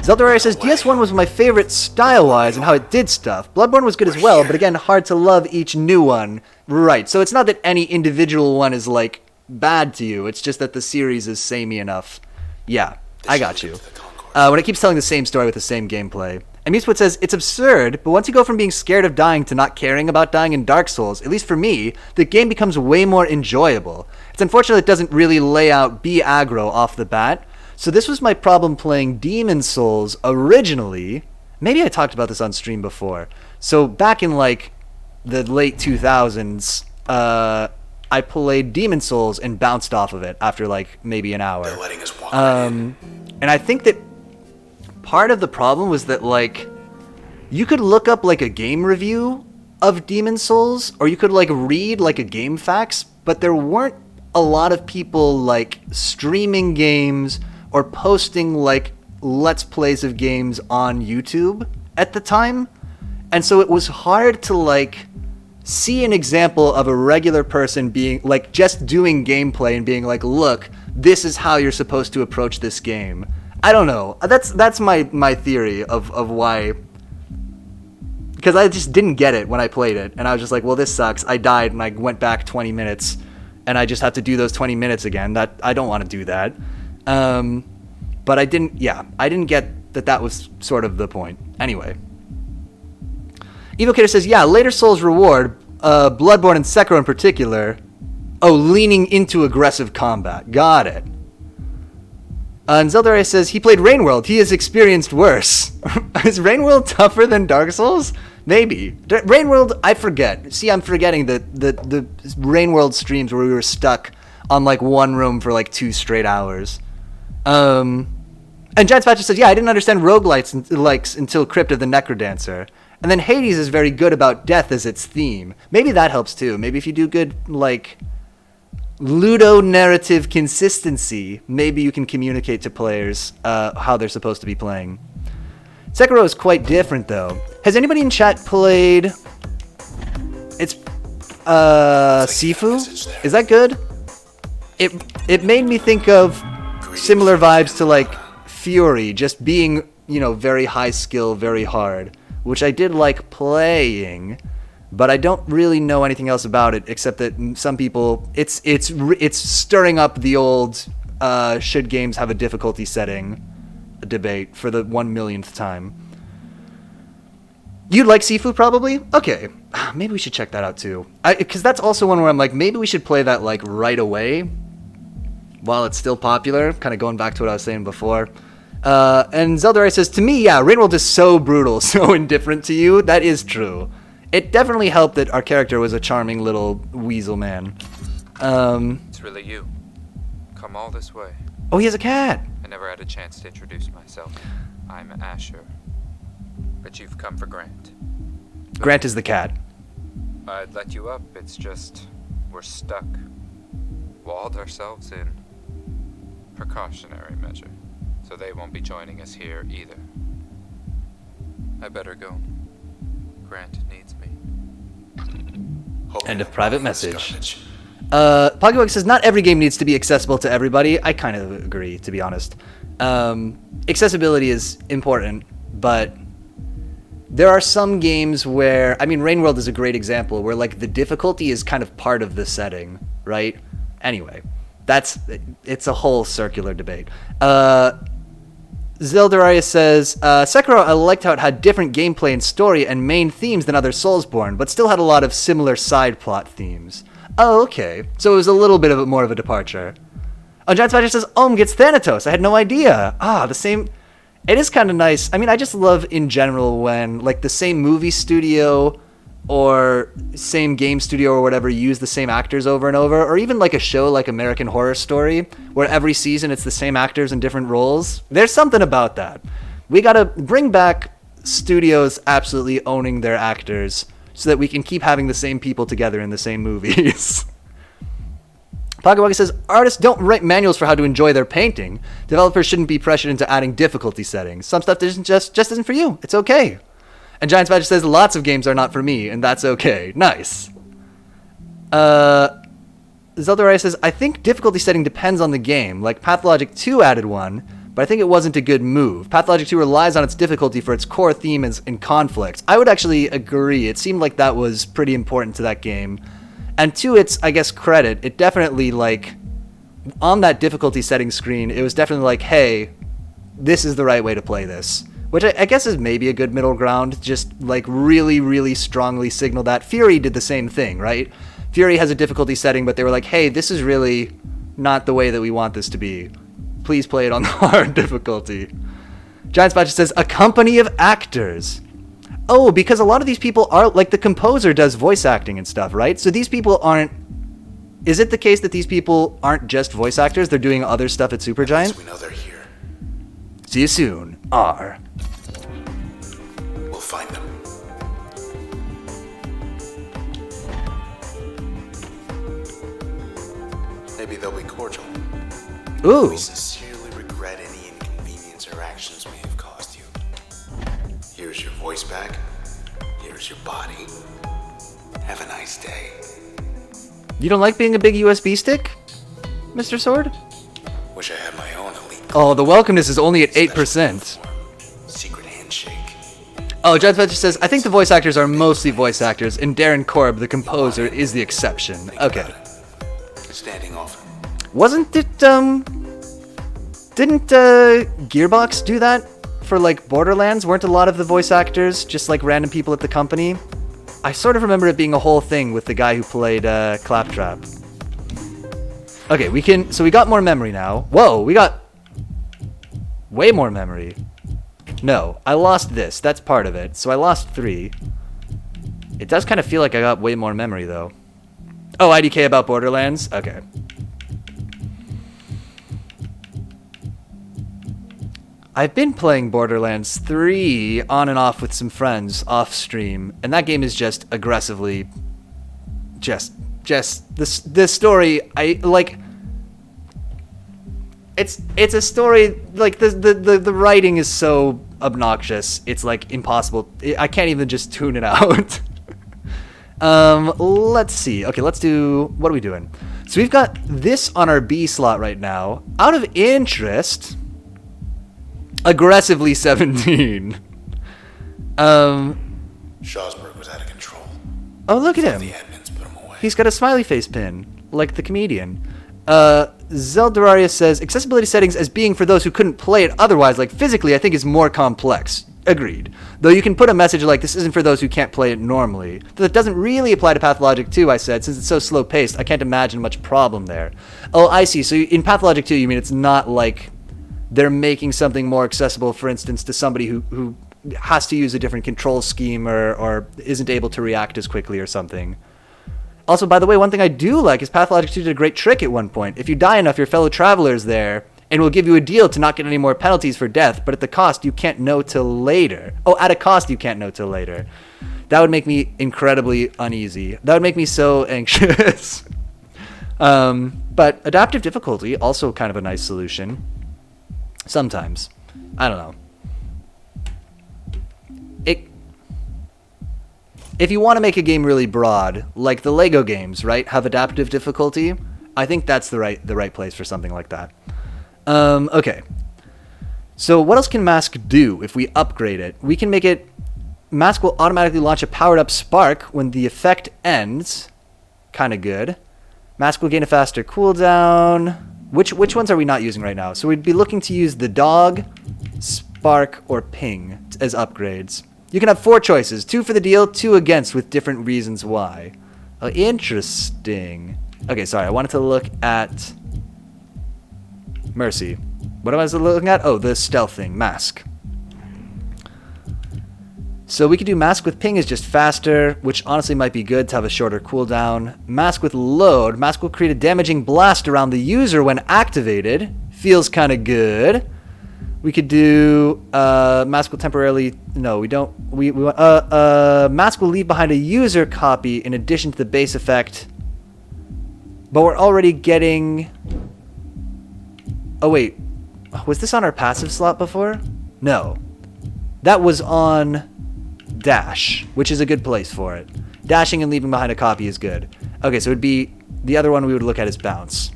Zeldarari says, DS1 was my favorite style-wise and how it did stuff. Bloodborne was good as well, but again, hard to love each new one. Right, so it's not that any individual one is, like, bad to you. It's just that the series is samey enough. Yeah, I got you. When it keeps telling the same story with the same gameplay. And Museput says, it's absurd, but once you go from being scared of dying to not caring about dying in Dark Souls, at least for me, the game becomes way more enjoyable. It's unfortunate it doesn't really lay out be aggro off the bat. So this was my problem playing Demon Souls originally. Maybe I talked about this on stream before. So back in like the late 2000s, I played Demon Souls and bounced off of it after like maybe an hour. They're letting us walk right in. And I think that part of the problem was that like you could look up like a game review of Demon Souls, or you could like read like a game facts, but there weren't a lot of people like streaming games or posting like let's plays of games on YouTube at the time. And so it was hard to like see an example of a regular person being like just doing gameplay and being like, look, this is how you're supposed to approach this game. I don't know. That's my theory of why. Because I just didn't get it when I played it. And I was just like, well, this sucks. I died and I went back 20 minutes. And I just have to do those 20 minutes again. I don't want to do that. But I didn't get that was sort of the point. Anyway. Evocator says, yeah, later Souls reward, Bloodborne and Sekiro in particular. Oh, leaning into aggressive combat. Got it. And Zeldare says, he played Rainworld. He has experienced worse. Is Rainworld tougher than Dark Souls? Maybe. Rainworld, I forget. See, I'm forgetting the Rainworld streams where we were stuck on like one room for like 2 straight hours. And Giant Spatcher says, yeah, I didn't understand roguelites until Crypt of the Necrodancer. And then Hades is very good about death as its theme. Maybe that helps too. Maybe if you do good, like, ludo-narrative consistency, maybe you can communicate to players how they're supposed to be playing. Sekiro is quite different, though. Has anybody in chat played... It's, Sifu? Is that good? It made me think of similar vibes to, like, Fury, just being, you know, very high skill, very hard, which I did like playing, but I don't really know anything else about it except that some people, it's stirring up the old should games have a difficulty setting debate for the 1,000,000th time. You'd like Sifu, probably? Okay. Maybe we should check that out, too. Because that's also one where I'm like, maybe we should play that, like, right away while it's still popular. Kind of going back to what I was saying before. And Zelda says, to me, yeah, Rainworld is so brutal, so indifferent to you. That is true. It definitely helped that our character was a charming little weasel man. It's really you. Come all this way. Oh, he has a cat. I never had a chance to introduce myself. I'm Asher. But you've come for Grant. Grant is the cat. I'd let you up, it's just we're stuck. Walled ourselves in. Precautionary measure. So they won't be joining us here either. I better go. Grant needs me. End of private message. Poggywook says, not every game needs to be accessible to everybody. I kind of agree, to be honest. Accessibility is important, but there are some games where, I mean, Rainworld is a great example, where, like, the difficulty is kind of part of the setting, right? Anyway, it's a whole circular debate. Zeldaria says, Sekiro, I liked how it had different gameplay and story and main themes than other Soulsborne, but still had a lot of similar side plot themes. Oh, okay. So it was a little bit of more of a departure. Oh, Giant Spider says, gets Thanatos. I had no idea. The same. It is kind of nice. I mean, I just love in general when, like, the same movie studio or same game studio or whatever use the same actors over and over, or even like a show like American Horror Story, where every season it's the same actors in different roles. There's something about that. We gotta bring back studios absolutely owning their actors so that we can keep having the same people together in the same movies. Pogawagi says, artists don't write manuals for how to enjoy their painting. Developers shouldn't be pressured into adding difficulty settings. Some stuff just isn't for you. It's okay. And Giants Badger says, lots of games are not for me, and that's okay. Nice. Zelda says, I think difficulty setting depends on the game. Like, Pathologic 2 added one, but I think it wasn't a good move. Pathologic 2 relies on its difficulty for its core theme and conflicts. I would actually agree. It seemed like that was pretty important to that game. And to its, I guess, credit, it definitely, like, on that difficulty setting screen, it was definitely like, hey, this is the right way to play this. Which I guess is maybe a good middle ground, just, like, really, really strongly signal that. Fury did the same thing, right? Fury has a difficulty setting, but they were like, hey, this is really not the way that we want this to be. Please play it on the hard difficulty. Giant Spatch says, a company of actors. Oh, because a lot of these people are, like, the composer does voice acting and stuff, right? So these people aren't... Is it the case that these people aren't just voice actors? They're doing other stuff at Supergiant? We know they're here. See you soon, R. We'll find them. Maybe they'll be cordial. Ooh. We sincerely regret any inconvenience or actions we have caused you. Here's your voice back. Here's your body. Have a nice day. You don't like being a big USB stick, Mr. Sword? Wish I had my own elite. Oh, the welcomeness is only at 8%. Secret handshake. Oh, Judge Fletcher says, I think the voice actors are mostly voice actors, and Darren Korb, the composer, is the exception. Okay. Standing off. Wasn't it, didn't, Gearbox do that for, like, Borderlands? Weren't a lot of the voice actors just, like, random people at the company? I sort of remember it being a whole thing with the guy who played, Claptrap. Okay, so we got more memory now. Whoa, we got way more memory. No, I lost this. That's part of it. So I lost 3. It does kind of feel like I got way more memory, though. Oh, IDK about Borderlands? Okay. I've been playing Borderlands 3 on and off with some friends off stream, and that game is just aggressively just the story. I like it's a story, like the writing is so obnoxious. It's like impossible. I can't even just tune it out. Let's see. Okay, let's do, what are we doing? So we've got this on our B slot right now. Out of interest, aggressively 17. Shawsburg was out of control. Oh, look at The him. admins put him away. He's got a smiley face pin, like the comedian. Zeldararia says, accessibility settings as being for those who couldn't play it otherwise, like physically, I think is more complex. Agreed. Though you can put a message like, this isn't for those who can't play it normally. That doesn't really apply to Pathologic 2, I said, since it's so slow-paced, I can't imagine much problem there. Oh, I see. So in Pathologic 2, you mean it's not like they're making something more accessible, for instance, to somebody who has to use a different control scheme or isn't able to react as quickly or something. Also, by the way, one thing I do like is Pathologic 2 did a great trick at one point. If you die enough, your fellow traveler's there, and will give you a deal to not get any more penalties for death, but at the cost you can't know till later. Oh, at a cost you can't know till later. That would make me incredibly uneasy. That would make me so anxious. But adaptive difficulty, also kind of a nice solution. Sometimes. I don't know. If you want to make a game really broad, like the Lego games, right, have adaptive difficulty, I think that's the right place for something like that. Okay. So what else can Mask do if we upgrade it? We can make it... Mask will automatically launch a powered-up spark when the effect ends. Kind of good. Mask will gain a faster cooldown. Which ones are we not using right now? So we'd be looking to use the dog, spark, or ping as upgrades. You can have 4 choices. 2 for the deal, 2 against with different reasons why. Oh, interesting. Okay, sorry. I wanted to look at... Mercy. What am I looking at? Oh, the stealth thing. Mask. So we could do Mask with ping is just faster, which honestly might be good to have a shorter cooldown. Mask with load. Mask will create a damaging blast around the user when activated. Feels kind of good. We could do Mask will temporarily... No, we don't. We want... Mask will leave behind a user copy in addition to the base effect. But we're already getting... Oh, wait. Was this on our passive slot before? No. That was on Dash, which is a good place for it. Dashing and leaving behind a copy is good. Okay, so it would be... The other one we would look at is Bounce.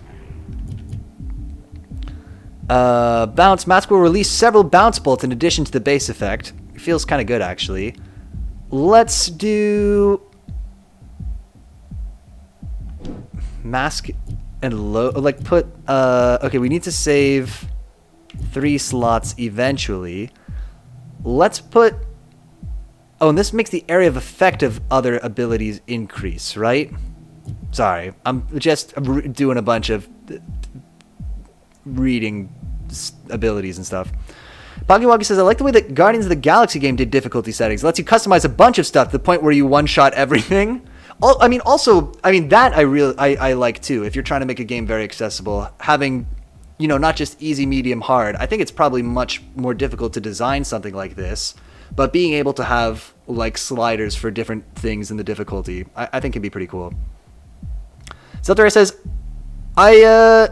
Bounce. Mask will release several bounce bolts in addition to the base effect. It feels kind of good, actually. Let's do... Mask... And like put, okay, we need to save 3 slots eventually. Let's put, oh, and this makes the area of effect of other abilities increase, right? Sorry, I'm just doing a bunch of reading abilities and stuff. Poggy says, I like the way that Guardians of the Galaxy game did difficulty settings. It lets you customize a bunch of stuff to the point where you one-shot everything. That I like too. If you're trying to make a game very accessible, having, not just easy, medium, hard. I think it's probably much more difficult to design something like this, but being able to have like sliders for different things in the difficulty, I think can be pretty cool. Zeltara says, I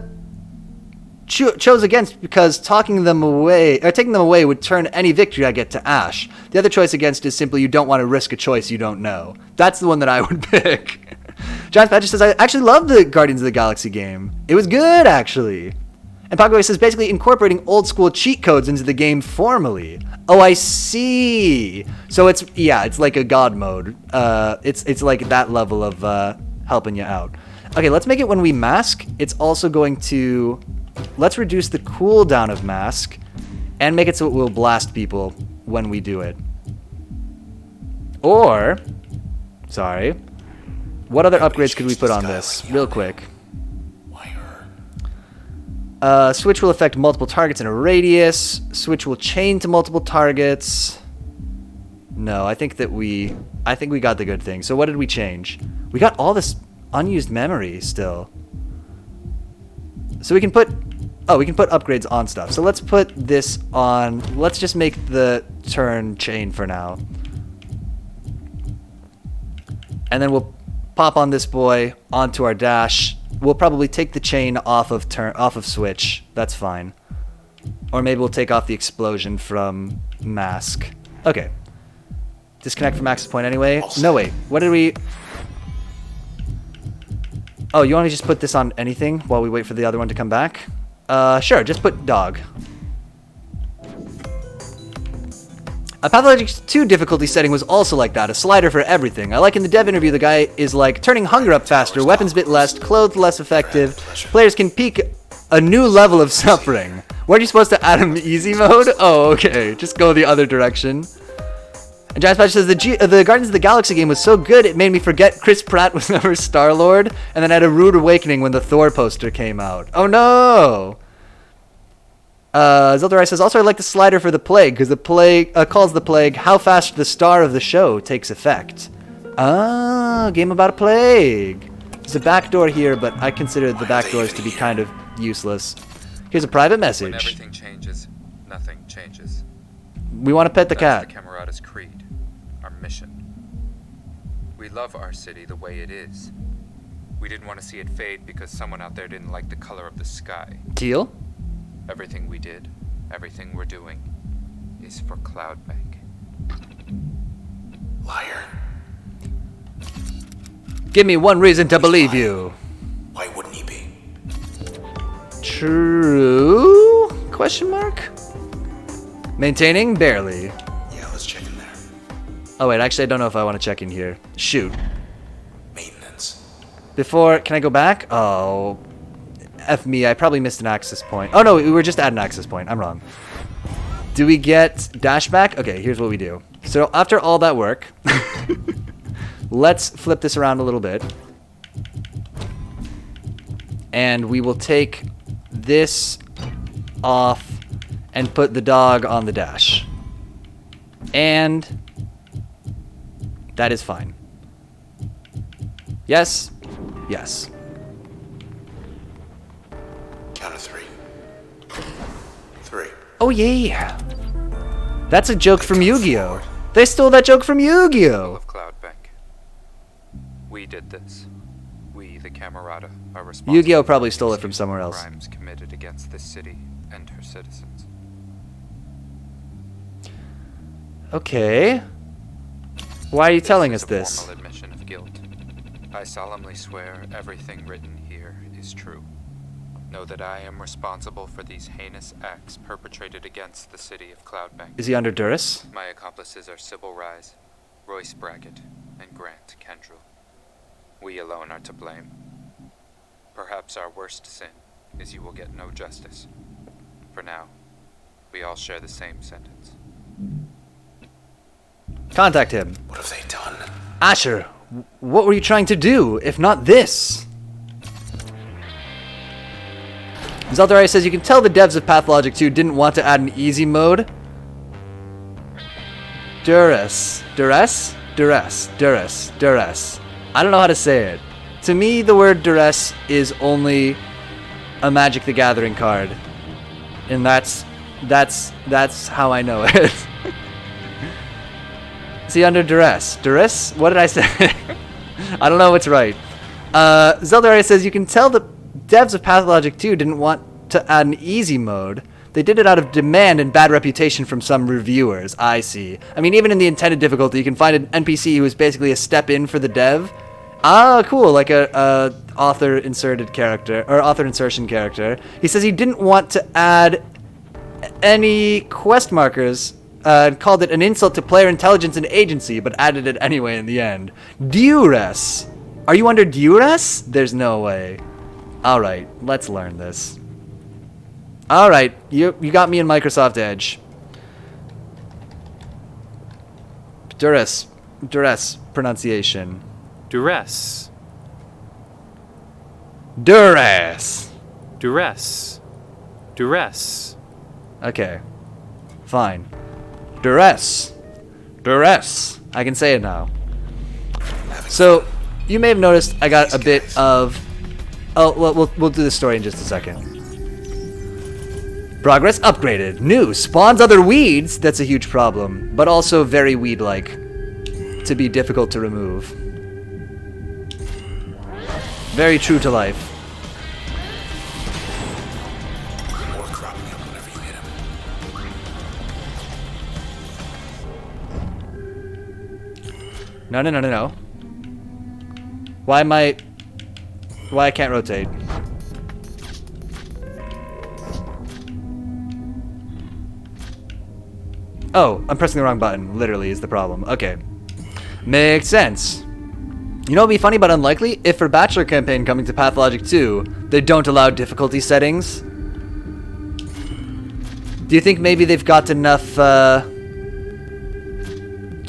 chose against because taking them away would turn any victory I get to ash. The other choice against is simply you don't want to risk a choice you don't know. That's the one that I would pick. Giant Patrick says, I actually love the Guardians of the Galaxy game. It was good, actually. And Pagoy says, basically incorporating old school cheat codes into the game formally. Oh, I see. So it's like a god mode. It's like that level of helping you out. Okay, let's make it when we mask. It's also going to... Let's reduce the cooldown of Mask and make it so it will blast people when we do it. Or, sorry, what other upgrades could we put on this? Real quick. Switch will affect multiple targets in a radius. Switch will chain to multiple targets. No, I think we got the good thing. So what did we change? We got all this unused memory still. So we can put upgrades on stuff. So let's put this on. Let's just make the turn chain for now. And then we'll pop on this boy onto our dash. We'll probably take the chain off of switch. That's fine. Or maybe we'll take off the explosion from mask. Okay. Disconnect from access point anyway. No, wait. What did we... Oh, you want me to just put this on anything while we wait for the other one to come back? Sure, just put dog. A Pathologic 2 difficulty setting was also like that, a slider for everything. I like in the dev interview the guy is like, turning hunger up faster, weapons bit less, clothes less effective, players can peak a new level of suffering. Weren't you supposed to add him easy mode? Oh, okay, just go the other direction. And Giant Patch says, the Guardians of the Galaxy game was so good it made me forget Chris Pratt was never Star-Lord, and then I had a rude awakening when the Thor poster came out. Oh no! Zeldarai says, also I like the slider for the plague, because the plague calls the plague how fast the star of the show takes effect. Ah, game about a plague. There's a backdoor here, but I consider the backdoors to be kind of useless. Here's a private message. When everything changes, nothing changes. We want to pet the cat. That's the Camerata's creed, our mission. We love our city the way it is. We didn't want to see it fade because someone out there didn't like the color of the sky. Teal? Everything we did, everything we're doing, is for Cloudbank. Liar. Give me one reason to believe you. Why wouldn't he be? True? Question mark? Maintaining? Barely. Yeah, let's check in there. Oh wait, actually I don't know if I want to check in here. Shoot. Maintenance. Before, can I go back? Oh, F me, I probably missed an access point. Oh no, we were just at an access point. I'm wrong. Do we get dash back? Okay, here's what we do. So after all that work, let's flip this around a little bit. And we will take this off and put the dog on the dash. And that is fine. Yes. Yes. Count of 3. 3. Oh yeah. That's a joke from Yu-Gi-Oh! They stole that joke from Yu-Gi-Oh! Of Cloudbank. We did this. We, the Camerata, are responsible. Yu-Gi-Oh! Probably stole it from somewhere else. Crimes committed against this city and her citizens. Okay. Why are you telling us This this? is a formal admission of guilt. I solemnly swear everything written here is true. Know that I am responsible for these heinous acts perpetrated against the city of Cloudbank. Is he under duress? My accomplices are Sybil Rise, Royce Brackett, and Grant Kendrill. We alone are to blame. Perhaps our worst sin is you will get no justice. For now, we all share the same sentence. Contact him. What have they done? Asher, what were you trying to do, if not this? Zeldarai says, you can tell the devs of Pathologic 2 didn't want to add an easy mode. Duress. Duress? Duress. Duress. Duress. I don't know how to say it. To me, the word duress is only a Magic the Gathering card. And that's how I know it. See, under duress. Duress? What did I say? I don't know what's right. Zeldaria says, you can tell the devs of Pathologic 2 didn't want to add an easy mode. They did it out of demand and bad reputation from some reviewers. I see. I mean, even in the intended difficulty, you can find an NPC who is basically a step in for the dev. Ah, cool, like a author inserted character, or author insertion character. He says he didn't want to add any quest markers, called it an insult to player intelligence and agency, but added it anyway in the end. Duress. Are you under duress? There's no way. Alright, let's learn this. Alright, you got me in Microsoft Edge. Duress. Duress pronunciation. Duress. Duress. Duress. Duress. Okay. Fine. Duress. Duress. I can say it now. So, you may have noticed I got a bit of... Oh, we'll do this story in just a second. Progress upgraded. New. Spawns other weeds. That's a huge problem. But also very weed-like. To be difficult to remove. Very true to life. More cropping up whenever you hit him. No. Why I can't rotate? Oh, I'm pressing the wrong button. Literally is the problem. Okay. Makes sense. You know what would be funny but unlikely? If for Bachelor Campaign coming to Pathologic 2, they don't allow difficulty settings. Do you think maybe they've got enough, do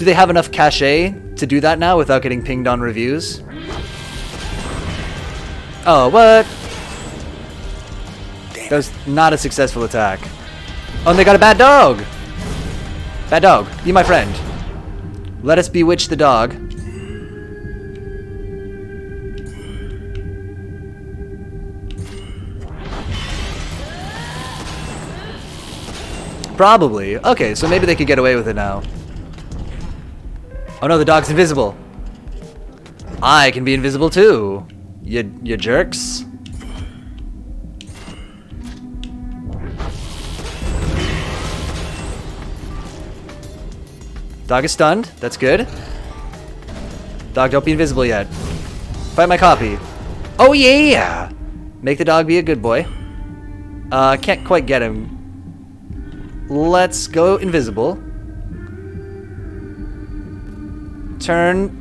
they have enough cachet to do that now without getting pinged on reviews? Oh, what? That was not a successful attack. Oh, and they got a bad dog! Bad dog, be my friend. Let us bewitch the dog. Probably. Okay, so maybe they could get away with it now. Oh no, the dog's invisible. I can be invisible too. You jerks. Dog is stunned. That's good. Dog, don't be invisible yet. Fight my copy. Oh yeah! Make the dog be a good boy. Can't quite get him. Let's go invisible. Turn.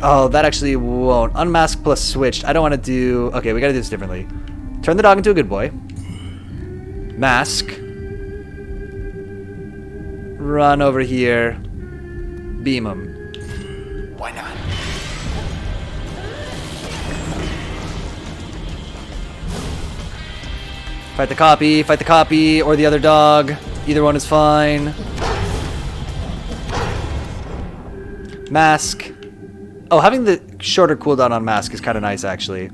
Oh, that actually won't. Unmask plus switched. I don't want to do... Okay, we gotta do this differently. Turn the dog into a good boy. Mask. Run over here. Beam him. Why not? Fight the copy, or the other dog. Either one is fine. Mask. Oh, having the shorter cooldown on Mask is kind of nice, actually.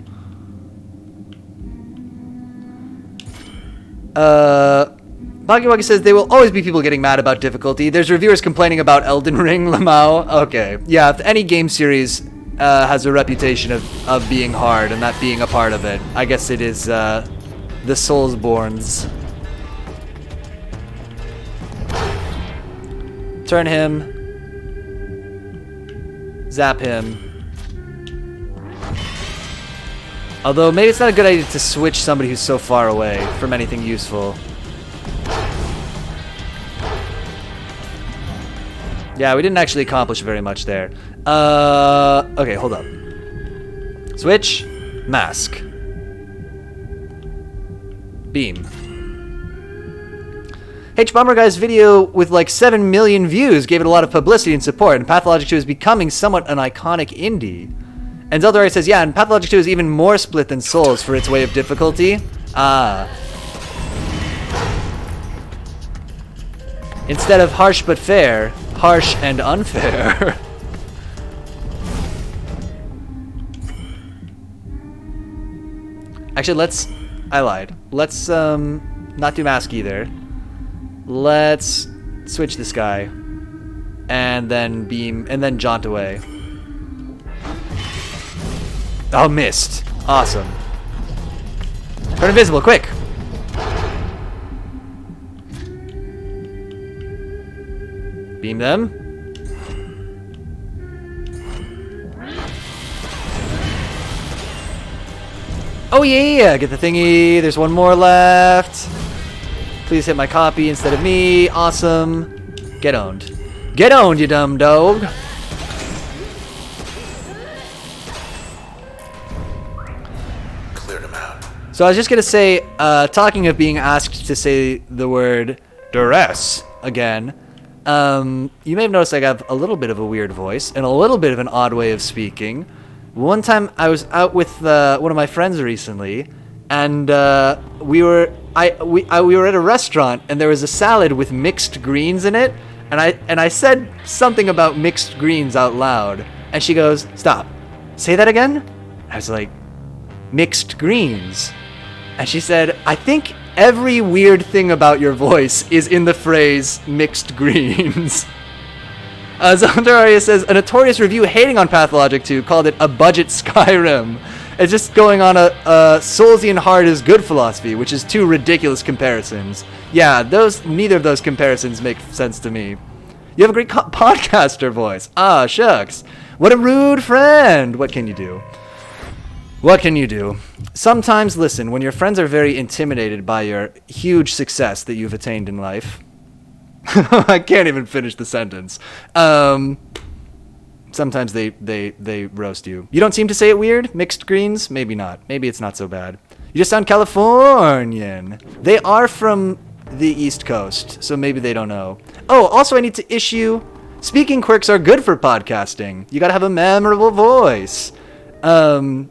Boggy says, there will always be people getting mad about difficulty. There's reviewers complaining about Elden Ring, Lamau. Okay. Yeah, if any game series has a reputation of being hard, and that being a part of it, I guess it is the Soulsborns. Turn him. Zap him. Although, maybe it's not a good idea to switch somebody who's so far away from anything useful. Yeah, we didn't actually accomplish very much there. Okay, hold up. Switch. Mask. Beam. H-Bomber Guy's video with like 7 million views gave it a lot of publicity and support, and Pathologic 2 is becoming somewhat an iconic indie. And Zeldari says, yeah, and Pathologic 2 is even more split than Souls for its way of difficulty. Instead of harsh but fair, harsh and unfair. Actually, I lied. Let's not do Mask either. Let's switch this guy. And then beam, and then jaunt away. Oh, missed. Awesome. Turn invisible, quick! Beam them. Oh yeah! Get the thingy. There's one more left. Please hit my copy instead of me. Awesome. Get owned. Get owned, you dumb dog. Cleared him out. So I was just gonna say, talking of being asked to say the word duress again, you may have noticed I have a little bit of a weird voice and a little bit of an odd way of speaking. One time I was out with one of my friends recently, and we were at a restaurant, and there was a salad with mixed greens in it, and I said something about mixed greens out loud, and she goes, "Stop, say that again." I was like, "Mixed greens," and she said, "I think every weird thing about your voice is in the phrase mixed greens." Zandaria says, a notorious review hating on Pathologic 2 called it a budget Skyrim. It's just going on a Soulsian hard is good philosophy, which is two ridiculous comparisons. Yeah, neither of those comparisons make sense to me. You have a great podcaster voice. Ah, shucks. What a rude friend. What can you do? What can you do? Sometimes, listen, when your friends are very intimidated by your huge success that you've attained in life, I can't even finish the sentence. Sometimes they roast you. You don't seem to say it weird? Mixed greens? Maybe not. Maybe it's not so bad. You just sound Californian. They are from the East Coast, so maybe they don't know. Oh, also I need to issue... Speaking quirks are good for podcasting. You gotta have a memorable voice. I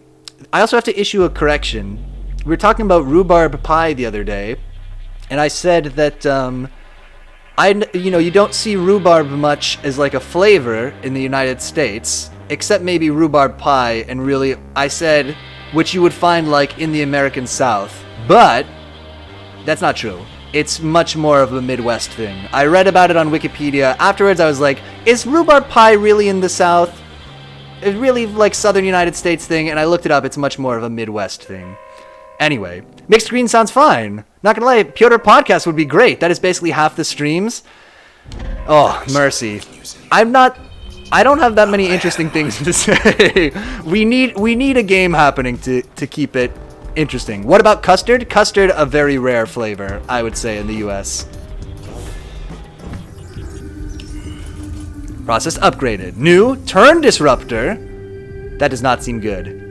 also have to issue a correction. We were talking about rhubarb pie the other day, and I said that, you don't see rhubarb much as like a flavor in the United States, except maybe rhubarb pie, and really, I said, which you would find like in the American South. But that's not true. It's much more of a Midwest thing. I read about it on Wikipedia. Afterwards, I was like, is rhubarb pie really in the South? It's really like Southern United States thing, and I looked it up. It's much more of a Midwest thing. Anyway, mixed green sounds fine. Not gonna lie, Piotr podcast would be great. That is basically half the streams. Oh, mercy. I don't have that many interesting things to say. We need a game happening to keep it interesting. What about custard? Custard, a very rare flavor, I would say, in the US. Process upgraded. New turn disruptor. That does not seem good.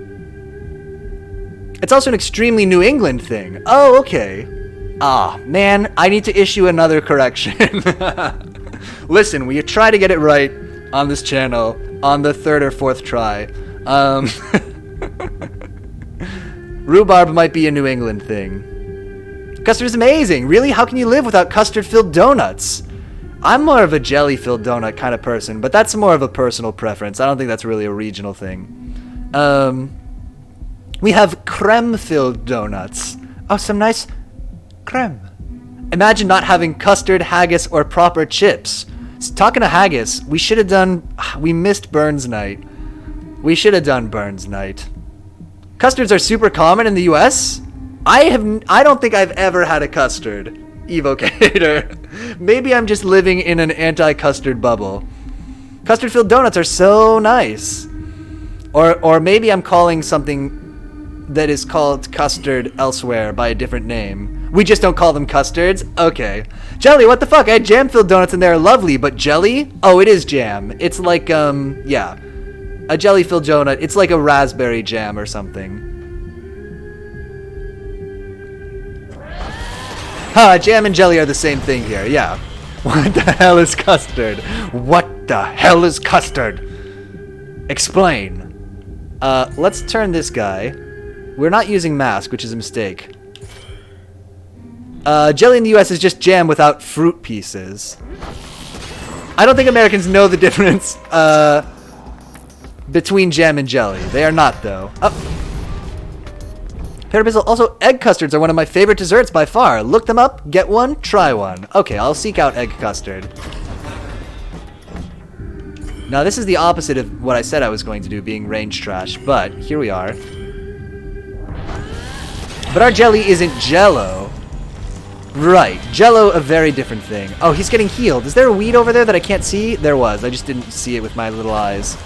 It's also an extremely New England thing. Oh, okay. Ah, man, I need to issue another correction. Listen, we try to get it right on this channel on the 3rd or 4th try. Rhubarb might be a New England thing. Custard is amazing. Really? How can you live without custard-filled donuts? I'm more of a jelly-filled donut kind of person, but that's more of a personal preference. I don't think that's really a regional thing. We have creme-filled donuts. Oh, some nice creme. Imagine not having custard, haggis, or proper chips. Talking to haggis, we missed Burns Night. We should have done Burns Night. Custards are super common in the US. I don't think I've ever had a custard. Evocator. Maybe I'm just living in an anti-custard bubble. Custard-filled donuts are so nice. Or maybe I'm calling something that is called custard elsewhere by a different name. We just don't call them custards? Okay. Jelly, what the fuck? I had jam-filled donuts and they're lovely, but jelly? Oh, it is jam. It's like, yeah. A jelly-filled donut. It's like a raspberry jam or something. Jam and jelly are the same thing here, yeah. What the hell is custard? What the hell is custard? Explain. Let's turn this guy. We're not using mask, which is a mistake. Jelly in the US is just jam without fruit pieces. I don't think Americans know the difference, between jam and jelly. They are not, though. Oh. Parabizzle, also, egg custards are one of my favorite desserts by far. Look them up, get one, try one. Okay, I'll seek out egg custard. Now, this is the opposite of what I said I was going to do, being range trash, but here we are. But our jelly isn't Jello. Right, Jello, a very different thing. Oh, he's getting healed. Is there a weed over there that I can't see? There was. I just didn't see it with my little eyes.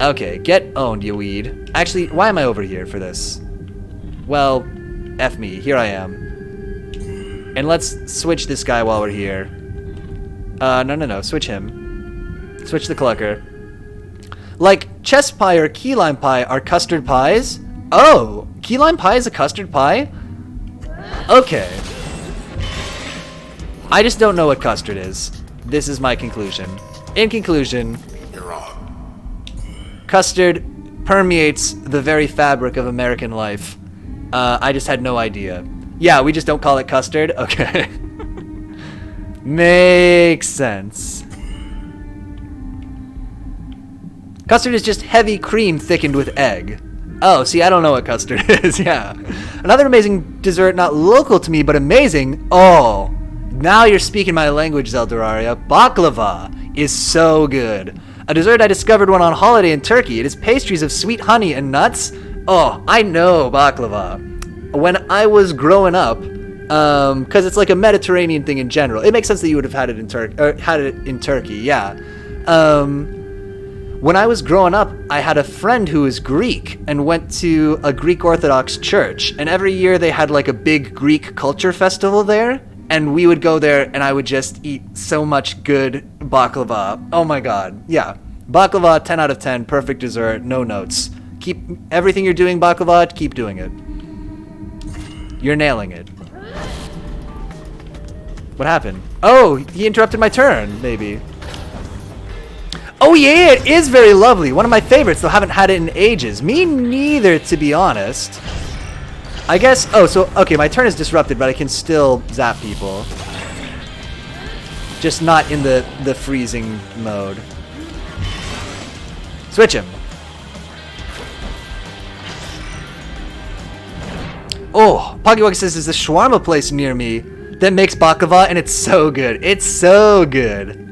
Okay, get owned, you weed. Actually, why am I over here for this? Well, F me. Here I am. And let's switch this guy while we're here. No. Switch him. Switch the clucker. Like, chess pie or key lime pie are custard pies? Oh, key lime pie is a custard pie? Okay. I just don't know what custard is. This is my conclusion. In conclusion, You're wrong. custard permeates the very fabric of American life. I just had no idea. Yeah, we just don't call it custard? Okay. Makes sense. Custard is just heavy cream thickened with egg. Oh, see, I don't know what custard is, yeah. Another amazing dessert, not local to me, but amazing. Oh, now you're speaking my language, Zeldoraria. Baklava is so good. A dessert I discovered when on holiday in Turkey. It is pastries of sweet honey and nuts. Oh, I know baklava. When I was growing up, because it's like a Mediterranean thing in general. It makes sense that you would have had it in Turkey, yeah. When I was growing up, I had a friend who was Greek and went to a Greek Orthodox church. And every year they had like a big Greek culture festival there. and we would go there, and I would just eat so much good baklava. Oh my god. Yeah. Baklava, 10 out of 10. Perfect dessert. No notes. Keep everything you're doing, baklava, keep doing it. You're nailing it. What happened? Oh, he interrupted my turn, maybe. Oh yeah, it is very lovely. One of my favorites, though haven't had it in ages. Me neither, to be honest. I guess, oh, so, okay, my turn is disrupted, but I can still zap people. Just not in the freezing mode. Switch him. Oh, PoggyWug says there's a shawarma place near me that makes baklava, and it's so good. It's so good.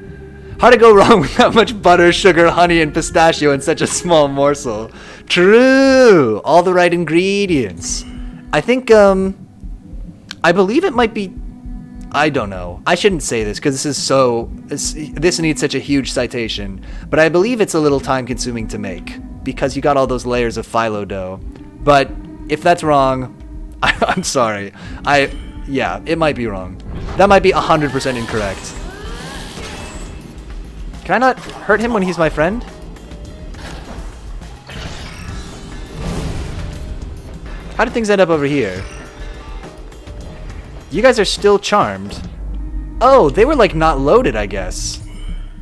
Hard to go wrong with that much butter, sugar, honey, and pistachio in such a small morsel. True. All the right ingredients. I think, I believe it might be, I don't know. I shouldn't say this because this needs such a huge citation. But I believe it's a little time consuming to make because you got all those layers of phyllo dough. But if that's wrong, I'm sorry. Yeah, it might be wrong. That might be 100% incorrect. Can I not hurt him when he's my friend? How did things end up over here? You guys are still charmed. Oh, they were like not loaded, I guess.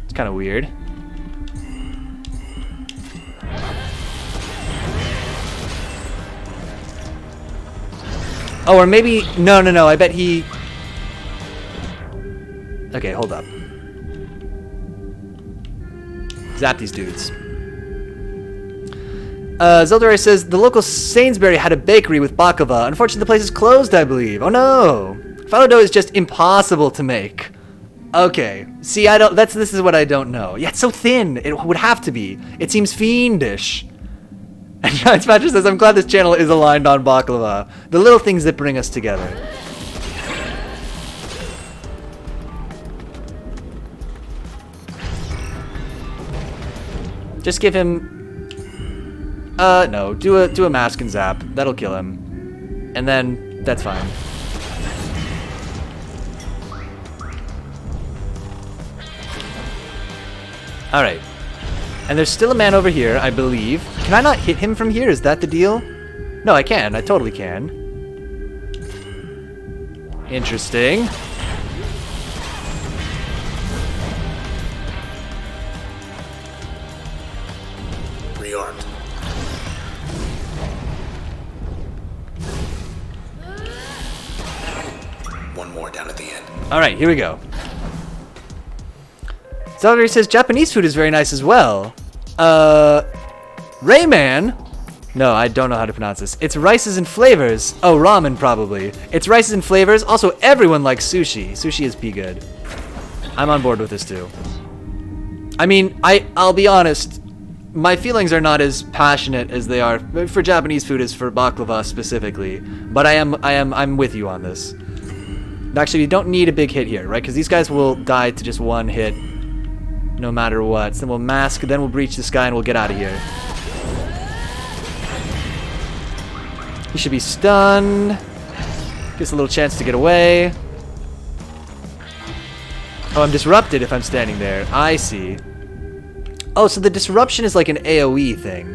It's kind of weird. Oh, or maybe... No, I bet he... Okay, hold up. Zap these dudes. Zeldare says, the local Sainsbury had a bakery with baklava. Unfortunately, the place is closed, I believe. Oh no! Phyllo dough is just impossible to make. Okay. See, this is what I don't know. Yeah, it's so thin. It would have to be. It seems fiendish. And Giant Smasher says, I'm glad this channel is aligned on baklava. The little things that bring us together. Just give him... no. Do a mask and zap. That'll kill him. And then, that's fine. Alright. And there's still a man over here, I believe. Can I not hit him from here? Is that the deal? No, I can. I totally can. Interesting. Rearmed. One more down at the end. Alright, here we go. Zelda says Japanese food is very nice as well. Rayman? No, I don't know how to pronounce this. It's rices and flavors. Oh, ramen probably. It's rices and flavors. Also, everyone likes sushi. Sushi is pea good. I'm on board with this too. I mean, I'll be honest. My feelings are not as passionate as they are for Japanese food as for baklava specifically. But I'm with you on this. Actually, you don't need a big hit here, right? Because these guys will die to just one hit. No matter what. So then we'll mask, then we'll breach this guy, and we'll get out of here. He should be stunned. Gives a little chance to get away. Oh, I'm disrupted if I'm standing there. I see. Oh, so the disruption is like an AoE thing.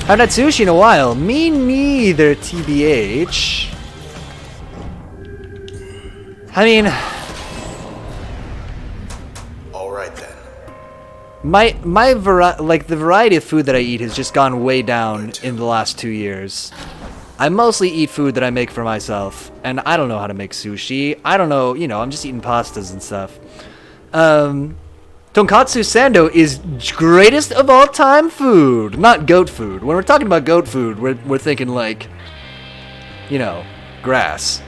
Haven't had sushi in a while. Me neither, TBH. I mean... the variety of food that I eat has just gone way down in the last 2 years. I mostly eat food that I make for myself, and I don't know how to make sushi. I don't know, I'm just eating pastas and stuff. Tonkatsu Sando is greatest of all time food, not goat food. When we're talking about goat food, we're thinking like, grass.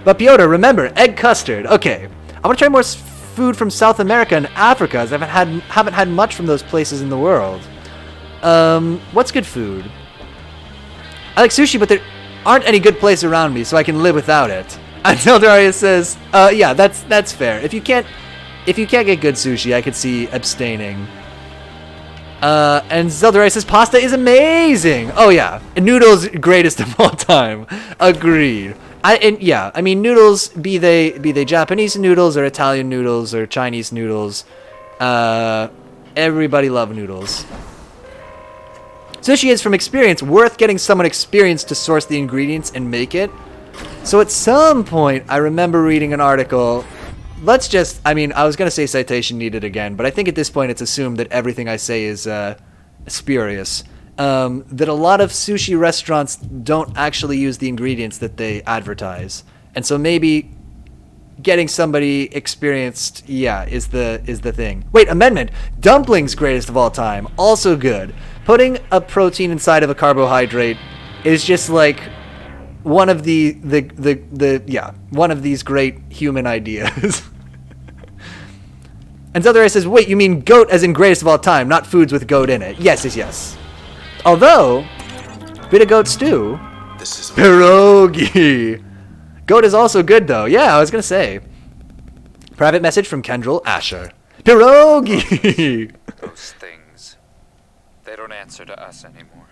But Piotr, remember, egg custard. Okay, I want to try more food from South America and Africa, as I haven't had much from those places in the world. What's good food? I like sushi, but there aren't any good places around me, so I can live without it. Until Darius says, yeah, that's fair. If you can't get good sushi, I could see abstaining. And Zeldarius says pasta is amazing. Oh yeah, noodles greatest of all time. Agreed. I mean noodles, be they Japanese noodles or Italian noodles or Chinese noodles, everybody love noodles. Sushi is, from experience, worth getting someone experienced to source the ingredients and make it. So at some point, I remember reading an article. I was going to say citation needed again, but I think at this point it's assumed that everything I say is spurious. That a lot of sushi restaurants don't actually use the ingredients that they advertise. And so maybe getting somebody experienced, is the thing. Wait, amendment. Dumplings, greatest of all time. Also good. Putting a protein inside of a carbohydrate is just like one of one of these great human ideas. And Zelda says, wait, you mean goat as in greatest of all time, not foods with goat in it. Yes. Although, bit of goat stew. This is Pierogi. Goat is also good, though. Yeah, I was going to say. Private message from Kendrell Asher. Pierogi! Those things. They don't answer to us anymore.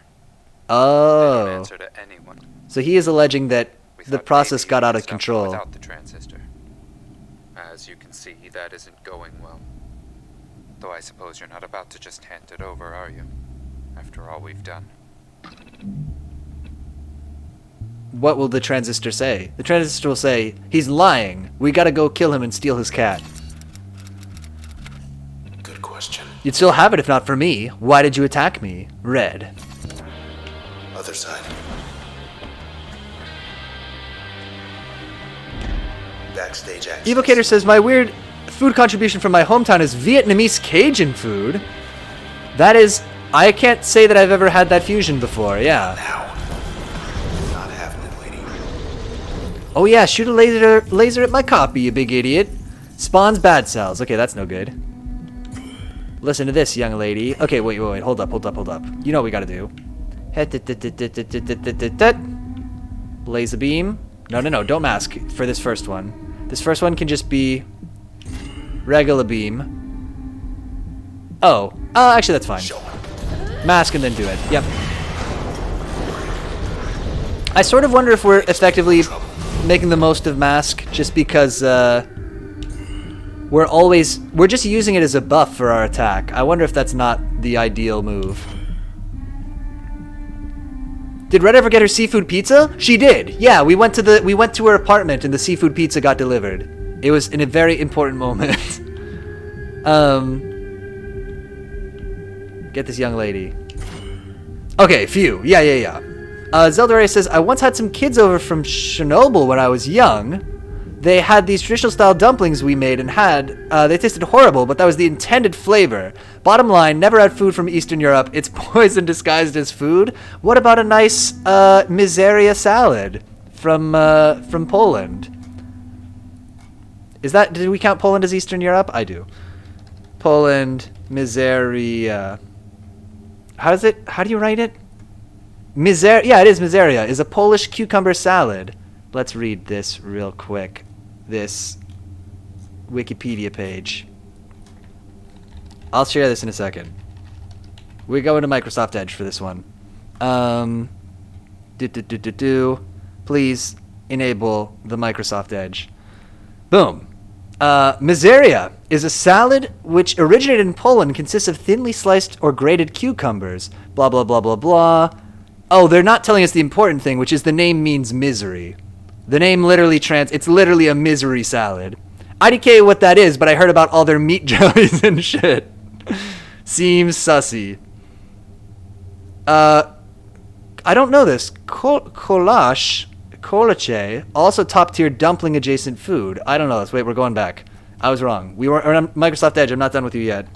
They Oh. don't answer to anyone. So he is alleging that We the thought process maybe got you out could of stop it control. Without the transistor. As you can see, that isn't going well. Though I suppose you're not about to just hand it over, are you? After all we've done. What will the transistor say? The transistor will say, he's lying. We gotta go kill him and steal his cat. good question. You'd still have it if not for me. Why did you attack me? Red. Other side. Backstage access. Evocator says, my weird food contribution from my hometown is Vietnamese Cajun food. That is, I can't say that I've ever had that fusion before, yeah. Now. Not having it, lady. Oh yeah, shoot a laser at my copy, you big idiot. Spawns bad cells. Okay, that's no good. Listen to this, young lady. Okay, wait, hold up. You know what we gotta do. Laser beam. No, don't mask for this first one. This first one can just be regular beam. Oh, actually that's fine. Show him. Mask and then do it. Yep. I sort of wonder if we're effectively making the most of mask just because we're just using it as a buff for our attack. I wonder if that's not the ideal move. Did Red ever get her seafood pizza? She did. Yeah, we went to her apartment and the seafood pizza got delivered. It was in a very important moment. Get this young lady. Okay, phew. Yeah. Zelda says, I once had some kids over from Chernobyl when I was young. They had these traditional style dumplings we made and they tasted horrible, but that was the intended flavor. Bottom line, never had food from Eastern Europe. It's poison disguised as food. What about a nice miseria salad from Poland? Did we count Poland as Eastern Europe? I do. Poland, miseria. How do you write it? Yeah, it is miseria. Is a Polish cucumber salad. Let's read this real quick. This Wikipedia page. I'll share this in a second. We're going to Microsoft Edge for this one. Please enable the Microsoft Edge. Boom. Miseria is a salad which originated in Poland, consists of thinly sliced or grated cucumbers. Blah, blah, blah, blah, blah. Oh, they're not telling us the important thing, which is the name means misery. The name literally it's literally a misery salad. IDK what that is, but I heard about all their meat jellies and shit. Seems sussy. I don't know this. Kolache, also top tier dumpling adjacent food. I don't know this. Wait, we're going back. I was wrong. We were on Microsoft Edge. I'm not done with you yet.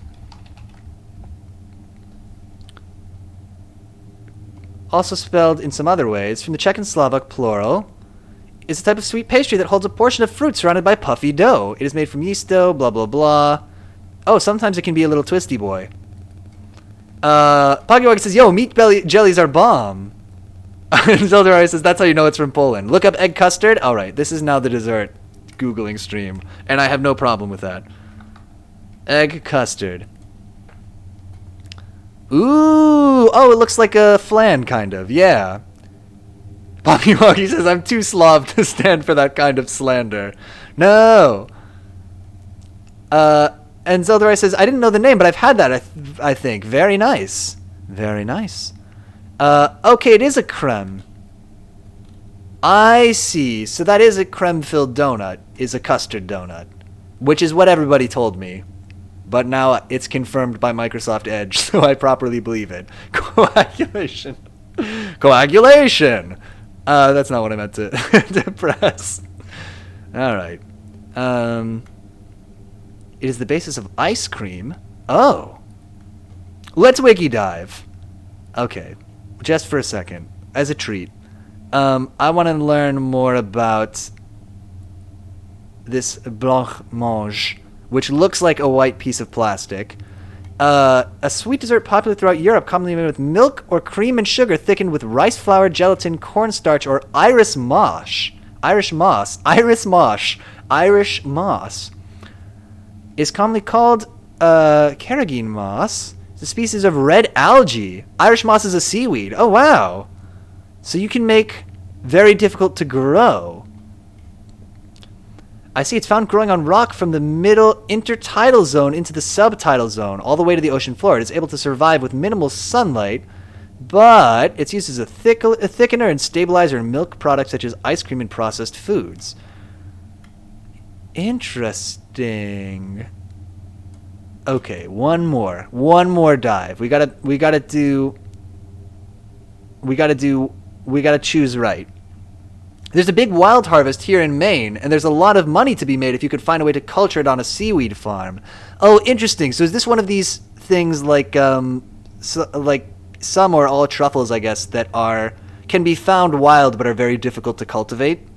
Also spelled in some other ways, from the Czech and Slovak plural, is a type of sweet pastry that holds a portion of fruit surrounded by puffy dough. It is made from yeast dough, blah, blah, blah. Oh, sometimes it can be a little twisty boy. Poggywog says, yo, meat jellies are bomb. And Zeldari says, that's how you know it's from Poland. Look up egg custard. All right, this is now the dessert Googling stream, and I have no problem with that. Egg custard. Ooh, oh, it looks like a flan, kind of, yeah. Poppy Woggy says, I'm too Slav to stand for that kind of slander. No. And Zeldarai says, I didn't know the name, but I've had that, I think. Very nice. Very nice. Okay, it is a creme. I see. So that is a creme-filled donut, is a custard donut. Which is what everybody told me. But now it's confirmed by Microsoft Edge, so I properly believe it. Coagulation. Coagulation! That's not what I meant to, to press. Alright. It is the basis of ice cream. Oh. Let's wiki dive. Okay. Just for a second. As a treat. I want to learn more about this blancmange, which looks like a white piece of plastic. A sweet dessert popular throughout Europe, commonly made with milk or cream and sugar, thickened with rice flour, gelatin, cornstarch, or Irish moss. Irish moss. Is commonly called carrageen moss. It's a species of red algae. Irish moss is a seaweed. Oh, wow. So you can make very difficult to grow. I see it's found growing on rock from the middle intertidal zone into the subtidal zone, all the way to the ocean floor. It is able to survive with minimal sunlight, but it's used as a thickener and stabilizer in milk products such as ice cream and processed foods. Interesting. Okay, one more dive. We gotta choose right. There's a big wild harvest here in Maine, and there's a lot of money to be made if you could find a way to culture it on a seaweed farm. Oh, interesting. So is this one of these things like some or all truffles, I guess, that can be found wild but are very difficult to cultivate?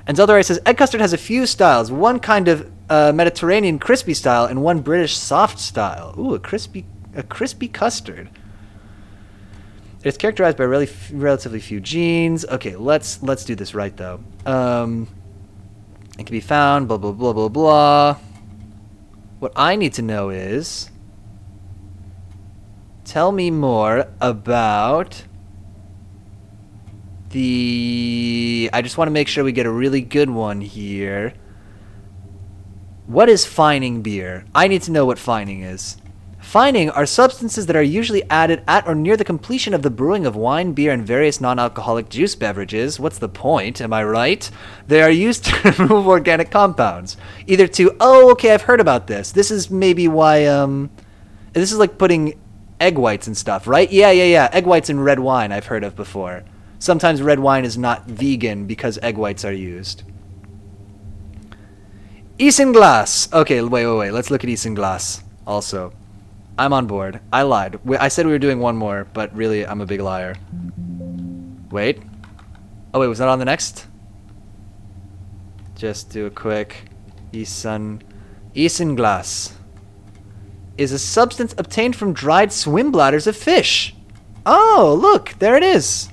And Zeldarai says, egg custard has a few styles. One kind of Mediterranean crispy style and one British soft style. Ooh, a crispy custard. It's characterized by relatively few genes. Okay, let's do this right, though. It can be found, blah, blah, blah, blah, blah. What I need to know is, tell me more about I just want to make sure we get a really good one here. What is fining beer? I need to know what fining is. Fining are substances that are usually added at or near the completion of the brewing of wine, beer, and various non-alcoholic juice beverages. What's the point? Am I right? They are used to remove organic compounds. Either to, oh, okay, I've heard about this. This is maybe why, this is like putting egg whites and stuff, right? Yeah. Egg whites in red wine I've heard of before. Sometimes red wine is not vegan because egg whites are used. Isinglass. Okay, wait. Let's look at Isinglass also. I'm on board. I lied. I said we were doing one more, but really, I'm a big liar. Wait. Oh, wait, was that on the next? Just do a quick. Isinglass is a substance obtained from dried swim bladders of fish. Oh, look, there it is.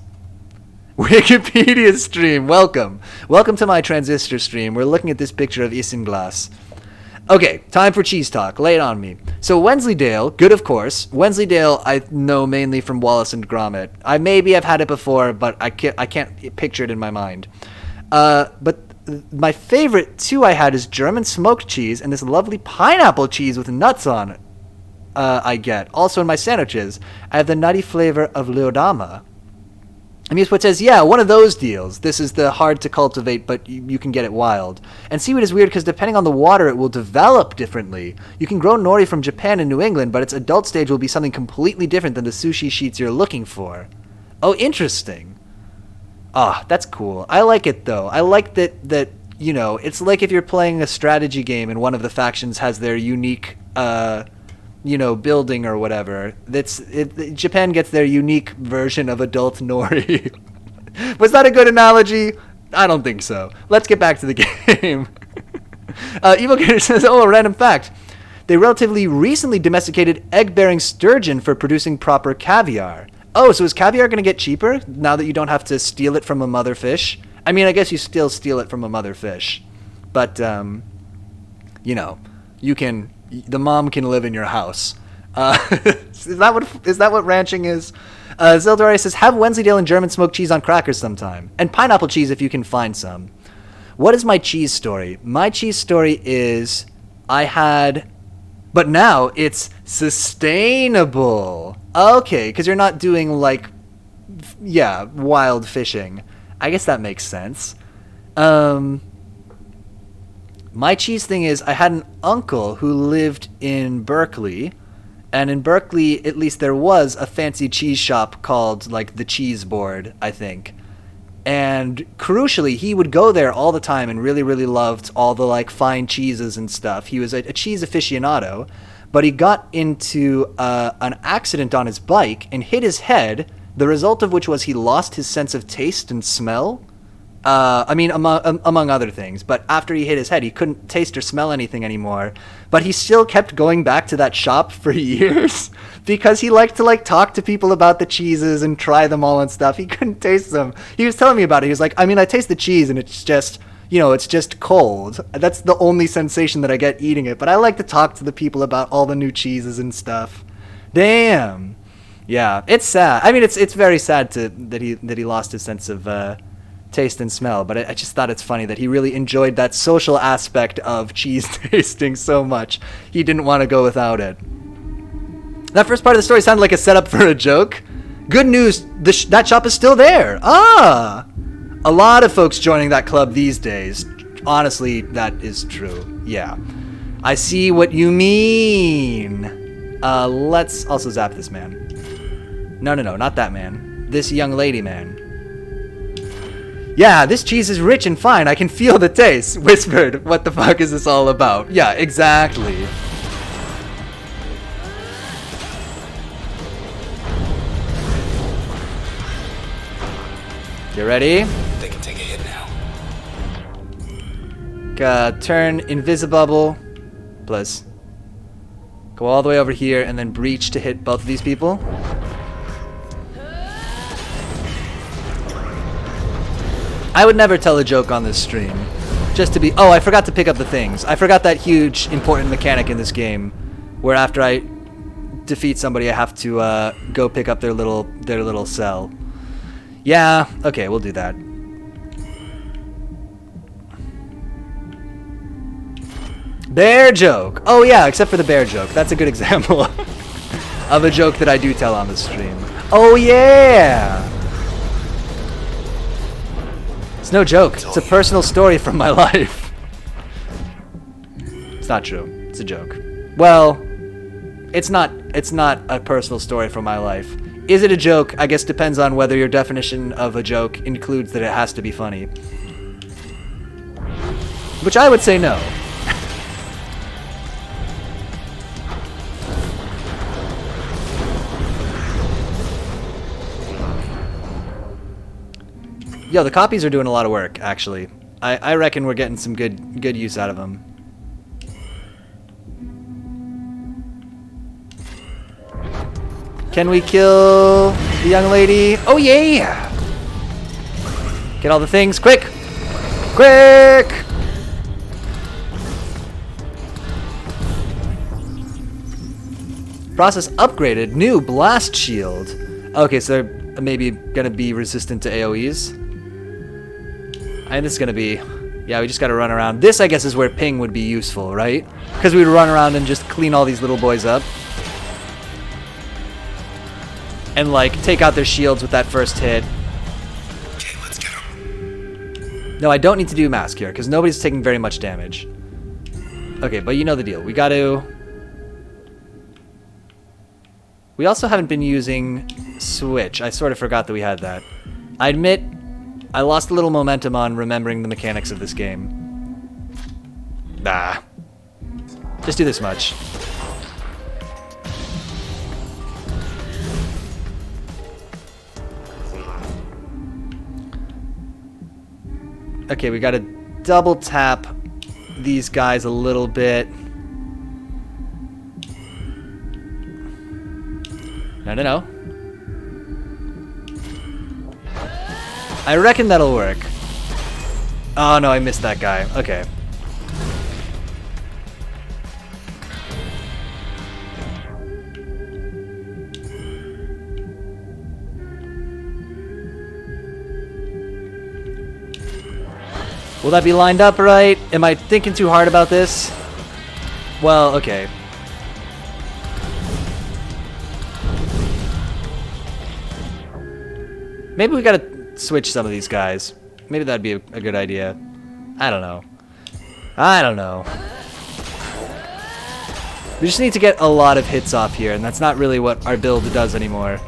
Wikipedia stream, welcome. Welcome to my Transistor stream. We're looking at this picture of Isinglass. Okay, time for cheese talk. Lay it on me. So Wensleydale, good of course. Wensleydale I know mainly from Wallace and Gromit. I've had it before, but I can't picture it in my mind. But my favorite two I had is German smoked cheese and this lovely pineapple cheese with nuts on it. I get. Also in my sandwiches, I have the nutty flavor of Leodama. I mean, what says, yeah, one of those deals. This is the hard to cultivate, but you can get it wild. And seaweed is weird because depending on the water, it will develop differently. You can grow nori from Japan and New England, but its adult stage will be something completely different than the sushi sheets you're looking for. Oh, interesting. Ah, that's cool. I like it, though. I like that, it's like if you're playing a strategy game and one of the factions has their unique, building or whatever. Japan gets their unique version of adult nori. Was that a good analogy? I don't think so. Let's get back to the game. Evil Gator says, a random fact. They relatively recently domesticated egg-bearing sturgeon for producing proper caviar. Oh, so is caviar going to get cheaper now that you don't have to steal it from a mother fish? I mean, I guess you still steal it from a mother fish. But, the mom can live in your house. Is that what ranching is? Zeldari says, have Wensleydale and German smoked cheese on crackers sometime. And pineapple cheese if you can find some. What is my cheese story? My cheese story is but now it's sustainable. Okay, because you're not doing like, wild fishing. I guess that makes sense. My cheese thing is I had an uncle who lived in Berkeley. And in Berkeley, at least there was a fancy cheese shop called like the Cheese Board, I think. And crucially, he would go there all the time and really, really loved all the like fine cheeses and stuff. He was a cheese aficionado, but he got into an accident on his bike and hit his head, the result of which was he lost his sense of taste and smell. Among other things. But after he hit his head, he couldn't taste or smell anything anymore. But he still kept going back to that shop for years because he liked to like talk to people about the cheeses and try them all and stuff. He couldn't taste them. He was telling me about it. He was like, I taste the cheese and it's just, it's just cold. That's the only sensation that I get eating it. But I like to talk to the people about all the new cheeses and stuff. Damn. Yeah, it's sad. It's very sad that he lost his sense of taste and smell, but I just thought it's funny that he really enjoyed that social aspect of cheese tasting so much he didn't want to go without it. That first part of the story sounded like a setup for a joke. Good news, that shop is still there. A lot of folks joining that club these days. Honestly, that is true. Yeah, I see what you mean. Let's also zap this man. No, not that man. This young lady man. Yeah, this cheese is rich and fine. I can feel the taste. Whispered, what the fuck is this all about? Yeah, exactly. You ready? They can take a hit now. Turn Invisibubble. Plus. Go all the way over here and then breach to hit both of these people. I would never tell a joke on this stream. Just to be... Oh, I forgot to pick up the things. I forgot that huge, important mechanic in this game. Where after I defeat somebody, I have to go pick up their little cell. Yeah, okay, we'll do that. Bear joke! Oh yeah, except for the bear joke. That's a good example of a joke that I do tell on the stream. Oh yeah! It's no joke. It's a personal story from my life. It's not true. It's a joke. Well, it's not a personal story from my life. Is it a joke? I guess depends on whether your definition of a joke includes that it has to be funny. Which I would say no. Yo, the copies are doing a lot of work, actually. I reckon we're getting some good use out of them. Can we kill the young lady? Oh yeah! Get all the things, quick! Quick! Process upgraded, new blast shield. Okay, so they're maybe gonna be resistant to AoEs. And this is gonna be, yeah, we just gotta run around. This, I guess, is where ping would be useful, right? Because we'd run around and just clean all these little boys up. And, like, take out their shields with that first hit. Okay, let's get him. No, I don't need to do mask here, because nobody's taking very much damage. Okay, but you know the deal. We gotta... We also haven't been using Switch. I sort of forgot that we had that. I admit, I lost a little momentum on remembering the mechanics of this game. Nah. Just do this much. Okay, we gotta double tap these guys a little bit. No. I reckon that'll work. Oh no, I missed that guy. Okay. Will that be lined up right? Am I thinking too hard about this? Well, okay. Maybe we gotta switch some of these guys. Maybe that'd be a good idea. I don't know. I don't know. We just need to get a lot of hits off here, and that's not really what our build does anymore.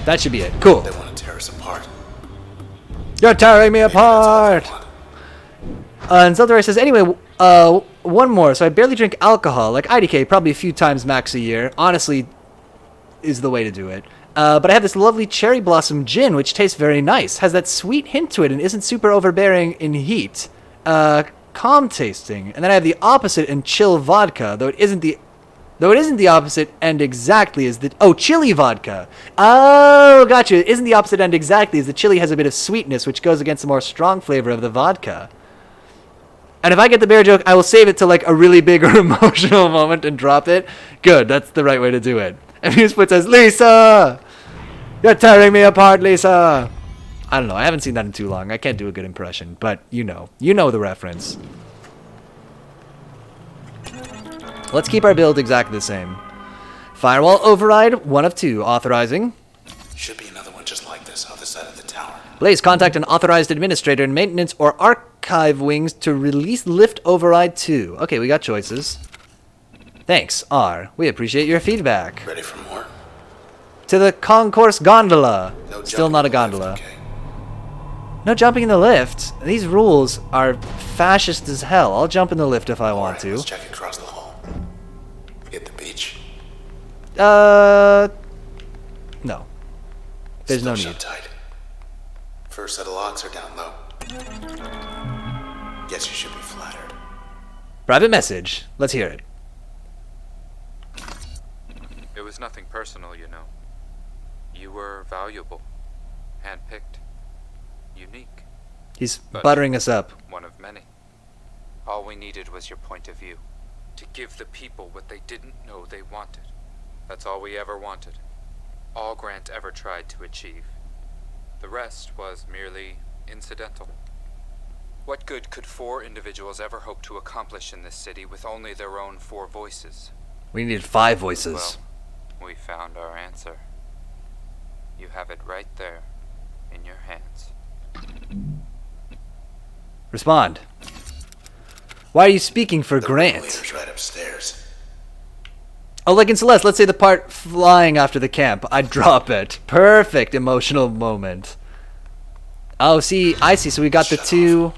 That should be it. Cool. They want to tear us apart. You're tearing me apart! And Zeldarai says, anyway, one more. So I barely drink alcohol, like IDK, probably a few times max a year. Honestly, is the way to do it. But I have this lovely cherry blossom gin, which tastes very nice. Has that sweet hint to it and isn't super overbearing in heat. Calm tasting. And then I have the opposite in chill vodka, though it isn't the opposite end exactly as the... Oh, chili vodka. Oh, gotcha. It isn't the opposite end exactly as the chili has a bit of sweetness, which goes against the more strong flavor of the vodka. And if I get the bear joke, I will save it to like a really big or emotional moment and drop it. Good, that's the right way to do it. And Museput says, Lisa! You're tearing me apart, Lisa! I don't know, I haven't seen that in too long. I can't do a good impression, but you know. You know the reference. Let's keep our build exactly the same. Firewall override, 1 of 2. Authorizing. Should be another one just like this, other side of the tower. Blaze, contact an authorized administrator in maintenance or archive wings to release lift override 2. Okay, we got choices. Thanks, R. We appreciate your feedback. Ready for more? To the concourse gondola. No Still not a jumping in the gondola. lift, okay? No jumping in the lift. These rules are fascist as hell. I'll jump in the lift if I want Alright, to. let's check across the hall. Hit the beach. No. There's Still no shut need. tight. First set of locks are down low. Guess you should be flattered. Private message. Let's hear it. It was nothing personal, you know. You were valuable, handpicked, unique, He's But- buttering us up. one of many. All we needed was your point of view, to give the people what they didn't know they wanted. That's all we ever wanted. All Grant ever tried to achieve. The rest was merely incidental. What good could 4 individuals ever hope to accomplish in this city with only their own 4 voices? We needed 5 voices. Well, we found our answer. You have it right there, in your hands. Respond. Why are you speaking for The Grant? leader's right upstairs. Oh, like in Celeste, let's say the part flying after the camp. I'd drop it. Perfect emotional moment. Oh, see, I see. So we got the Shut 2.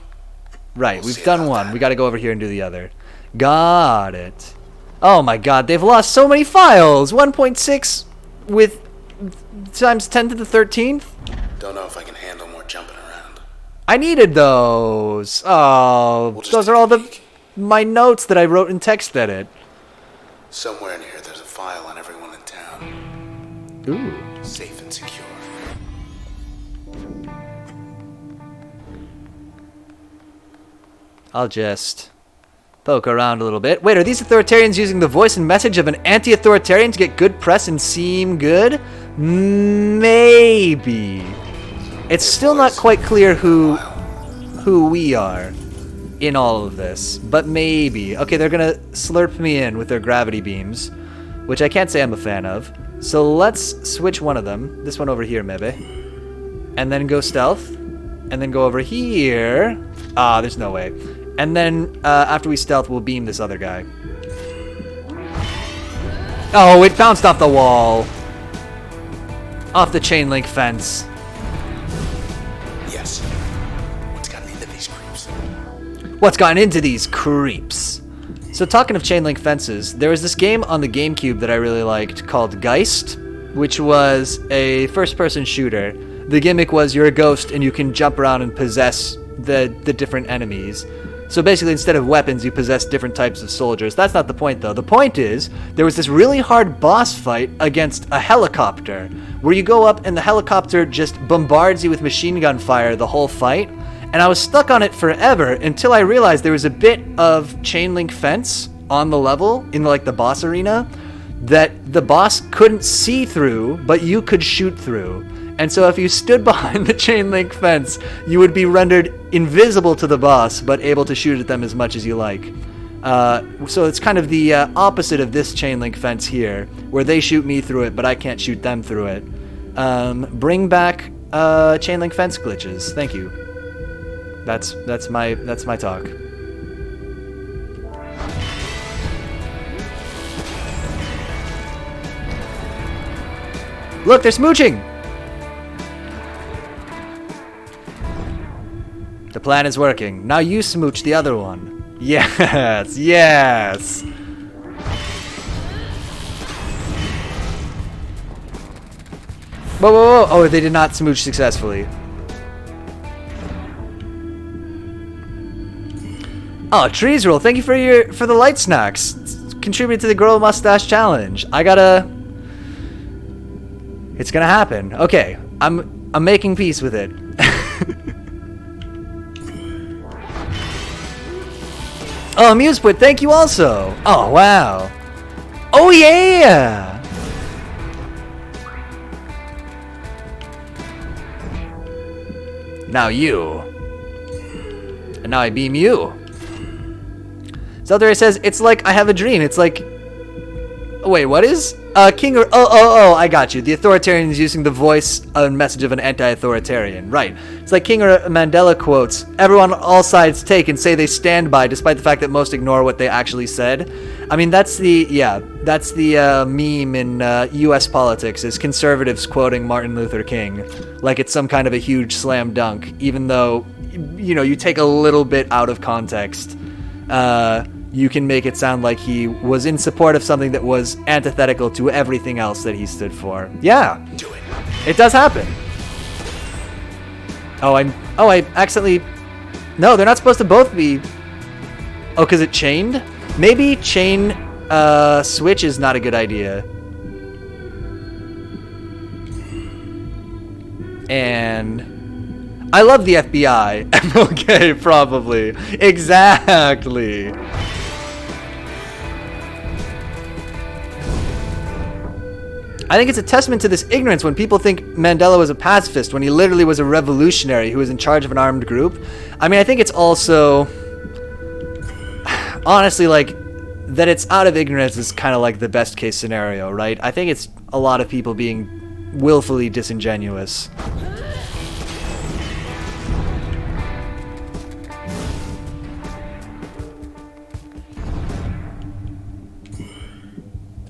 Right, We'll we've see done about one. that. We got to go over here and do the other. Got it. Oh my god, they've lost so many files. 1.6 with times 10 to the 13th. Don't know if I can handle more jumping around. I needed those. Oh, We'll just those take are a all the peek. my notes that I wrote in text edit. Somewhere in here, there's a file on everyone in town. Ooh. Safe and secure. I'll just poke around a little bit. Wait, are these authoritarians using the voice and message of an anti-authoritarian to get good press and seem good? Maybe. It's still not quite clear who we are in all of this, but maybe. Okay, they're gonna slurp me in with their gravity beams, which I can't say I'm a fan of. So let's switch one of them, this one over here maybe, and then go stealth, and then go over here. Ah, there's no way. And then after we stealth, we'll beam this other guy. Oh, it bounced off the wall. Off the chain link fence. Yes. What's gotten into these creeps? What's gotten into these creeps? So talking of chain link fences, there was this game on the GameCube that I really liked called Geist, which was a first-person shooter. The gimmick was you're a ghost and you can jump around and possess the different enemies. So basically, instead of weapons, you possess different types of soldiers. That's not the point, though. The point is, there was this really hard boss fight against a helicopter, where you go up and the helicopter just bombards you with machine gun fire the whole fight. And I was stuck on it forever until I realized there was a bit of chain link fence on the level in like the boss arena that the boss couldn't see through, but you could shoot through. And so if you stood behind the chain link fence, you would be rendered invisible to the boss, but able to shoot at them as much as you like. So it's kind of the opposite of this chain link fence here, where they shoot me through it, but I can't shoot them through it. Bring back chain link fence glitches. Thank you. That's my talk. Look, they're smooching! The plan is working. Now you smooch the other one. Yes, yes! Whoa, whoa, whoa! Oh, they did not smooch successfully. Oh, Trees Roll, thank you for the light snacks. Contribute to the Grow Mustache Challenge. It's gonna happen. Okay, I'm making peace with it. Oh, Museput, thank you also. Oh, wow. Oh, yeah. Now you. And now I beam you. Zeldare says, it's like I have a dream. It's like... Wait, what is? King or... Oh, I got you. The authoritarian is using the voice and message of an anti-authoritarian. Right. It's like King or Mandela quotes, everyone on all sides take and say they stand by, despite the fact that most ignore what they actually said. I mean, that's the meme in U.S. politics, is conservatives quoting Martin Luther King. Like it's some kind of a huge slam dunk, even though, you know, you take a little bit out of context. You can make it sound like he was in support of something that was antithetical to everything else that he stood for. Yeah. Do it. It does happen. I accidentally... No, they're not supposed to both be... Oh, because it chained? Maybe chain switch is not a good idea. And... I love the FBI. MLK, probably. Exactly. I think it's a testament to this ignorance when people think Mandela was a pacifist when he literally was a revolutionary who was in charge of an armed group. I mean, I think it's also... Honestly, like, that it's out of ignorance is kind of like the best case scenario, right? I think it's a lot of people being willfully disingenuous.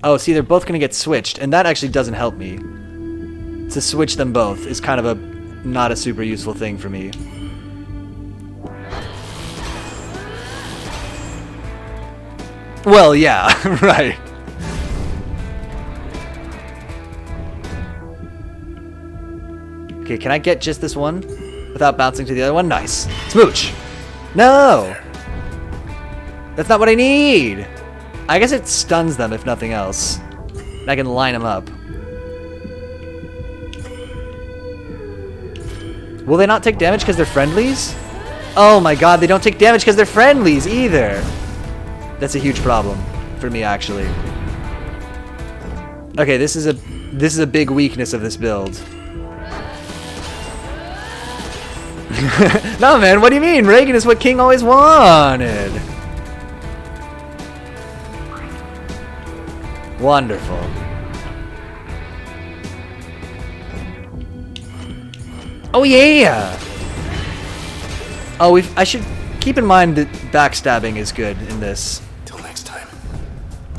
Oh, see, they're both going to get switched, and that actually doesn't help me. To switch them both is kind of not a super useful thing for me. Well, yeah, right. Okay, can I get just this one without bouncing to the other one? Nice. Smooch! No! That's not what I need! I guess it stuns them, if nothing else. And I can line them up. Will they not take damage because they're friendlies? Oh my god, they don't take damage because they're friendlies either! That's a huge problem for me, actually. Okay, this is a big weakness of this build. No, man, what do you mean? Reagan is what King always wanted! Wonderful. Oh yeah! Oh, I should keep in mind that backstabbing is good in this. Till next time.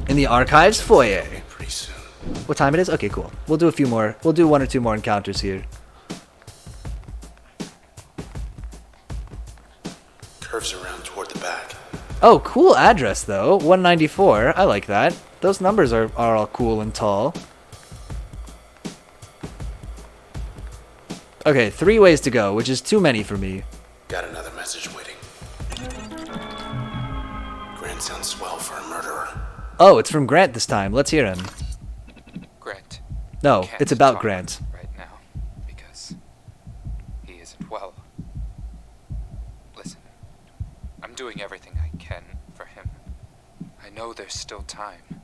In the archives foyer. Pretty soon. What time it is? Okay, cool. We'll do a few more. We'll do 1 or 2 more encounters here. Curves around toward the back. Oh, cool address though. 194. I like that. Those numbers are all cool and tall. Okay, 3 ways to go, which is too many for me. Got another message waiting. Grant sounds swell for a murderer. Oh, it's from Grant this time. Let's hear him. Grant. No, Can't it's about talk Grant. right now because he isn't well. Listen, I'm doing everything I can for him. I know there's still time,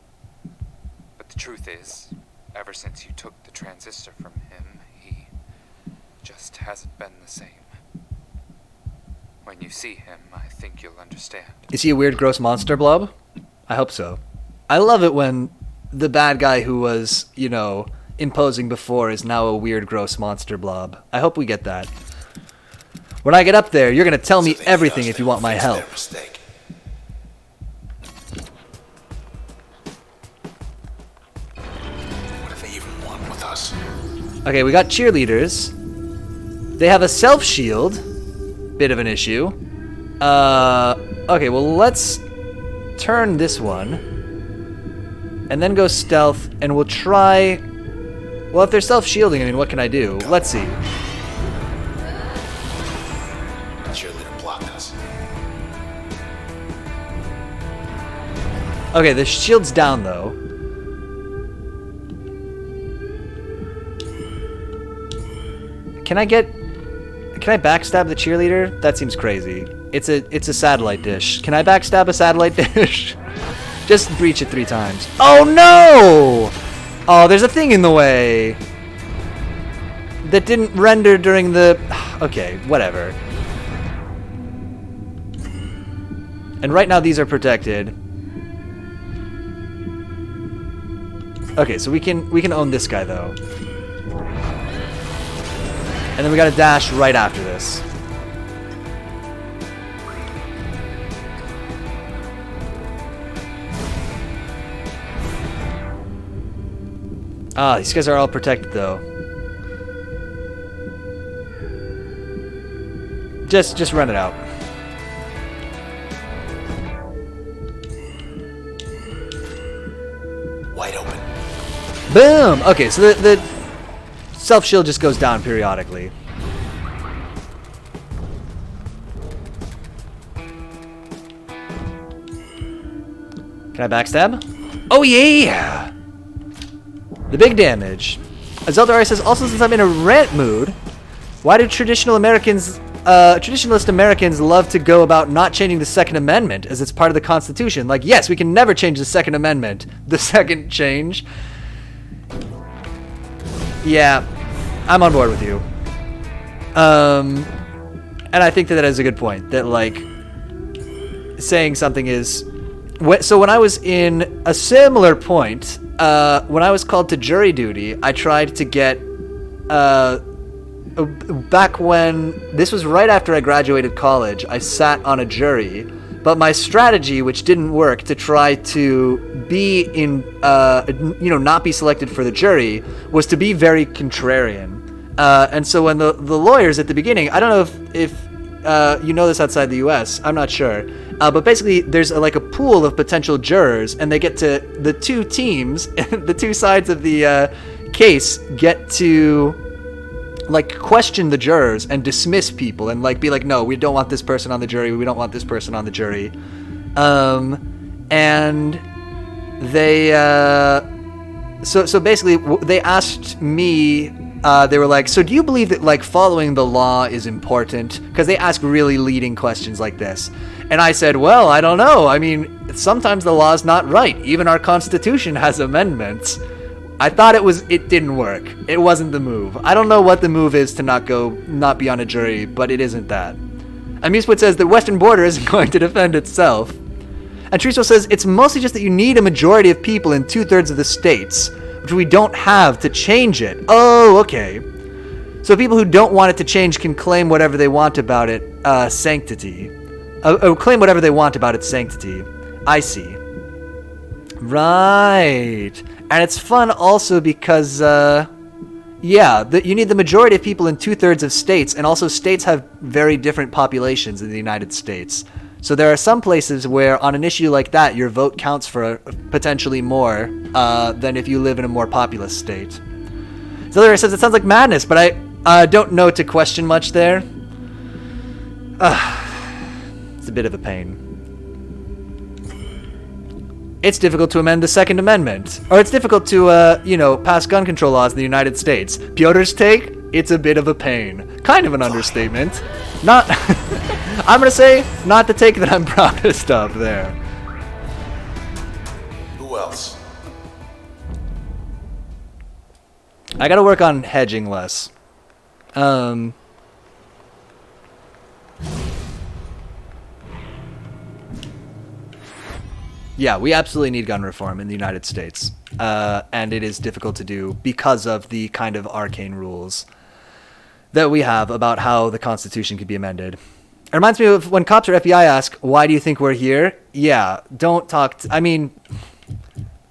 but The truth is, ever since you took the transistor from him, he just hasn't been the same. When you see him, I think you'll understand. Is he a weird, gross monster blob? I hope so. I love it when the bad guy who was, imposing before is now a weird, gross monster blob. I hope we get that. When I get up there, you're going to tell me everything if you want my help. What do they even want with us? Okay, we got cheerleaders. They have a self-shield. Bit of an issue. Okay, well, let's turn this one. And then go stealth, and we'll try... Well, if they're self-shielding, I mean, what can I do? Let's see. Cheerleader blocked us. Okay, the shield's down, though. Can I backstab the cheerleader? That seems crazy. It's a satellite dish. Can I backstab a satellite dish? Just breach it 3 times. Oh no! Oh, there's a thing in the way. That didn't render during the... Okay, whatever. And right now these are protected. Okay, so we can own this guy though. And then we gotta dash right after this. Ah, these guys are all protected though. Just run it out. Wide open. Boom! Okay, so the self-shield just goes down periodically. Can I backstab? Oh yeah! The big damage. Zelda says, also since I'm in a rant mood, why do traditionalist Americans love to go about not changing the Second Amendment as it's part of the Constitution? Like, yes, we can never change the Second Amendment. The second change. Yeah, I'm on board with you. And I think that is a good point. That, like, saying something is... So when I was in a similar point, when I was called to jury duty, I tried to get... back when... This was right after I graduated college. I sat on a jury. But my strategy, which didn't work, to try to be in... not be selected for the jury, was to be very contrarian. And so when the lawyers at the beginning... I don't know if you know this outside the U.S. I'm not sure. But basically, there's a pool of potential jurors, and they get to... The two teams, the two sides of the case, get to... question the jurors and dismiss people and be like, no, we don't want this person on the jury, we don't want this person on the jury. And they so basically they asked me, they were like, so do you believe that following the law is important? Because they ask really leading questions like this. And I said, well, I don't know, I mean, sometimes the law's not right, even our Constitution has amendments. I thought it didn't work. It wasn't the move. I don't know what the move is to not be on a jury, but it isn't that. Amuseput says the western border isn't going to defend itself. And Triso says it's mostly just that you need a majority of people in 2/3 of the states, which we don't have to change it. Oh, okay. So people who don't want it to change can claim whatever they want about it, sanctity. Claim whatever they want about its sanctity. I see. Right. And it's fun also because, you need the majority of people in 2/3 of states, and also states have very different populations in the United States. So there are some places where, on an issue like that, your vote counts for potentially more than if you live in a more populous state. Zillary says, it sounds like madness, but I don't know to question much there. It's a bit of a pain. It's difficult to amend the Second Amendment. Or it's difficult to, pass gun control laws in the United States. Piotr's take, it's a bit of a pain. Kind of an understatement. Not... I'm gonna say, not the take that I'm proudest of there. Who else? I gotta work on hedging less. Yeah, we absolutely need gun reform in the United States. And it is difficult to do because of the kind of arcane rules that we have about how the Constitution could be amended. It reminds me of when cops or FBI ask, why do you think we're here? Yeah, don't talk I mean,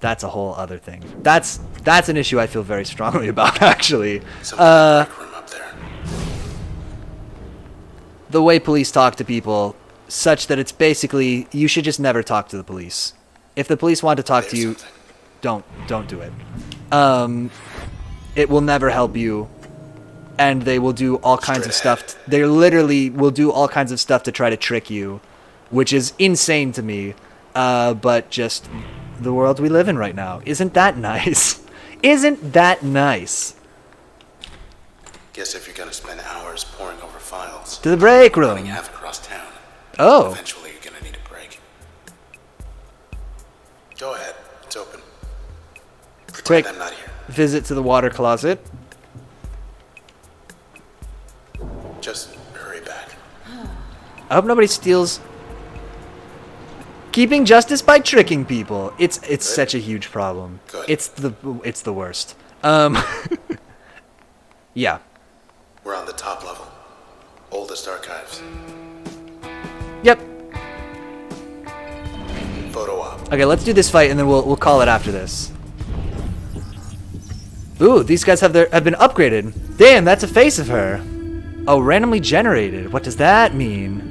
that's a whole other thing. That's an issue I feel very strongly about, actually. Somebody in the break room up there. The way police talk to people, such that it's basically, you should just never talk to the police. If the police want to talk to you, don't do it. It will never help you. And they will do all kinds of stuff. They literally will do all kinds of stuff to try to trick you, which is insane to me. But just the world we live in right now. Isn't that nice? Isn't that nice? Guess if you're gonna spend hours poring over files, To the break running room. half across town, Oh, eventually you're gonna need a break. Go ahead, it's open. Pretend Quick. I'm not here. visit to the water closet. Just hurry back. I hope nobody steals. Keeping justice by tricking people. It's such a huge problem. Good. It's the worst. Yeah. We're on the top level. Oldest archives. Yep. Photo op. Okay, let's do this fight and then we'll call it after this. Ooh, these guys have been upgraded. Damn, that's a face of her. Oh, randomly generated. What does that mean?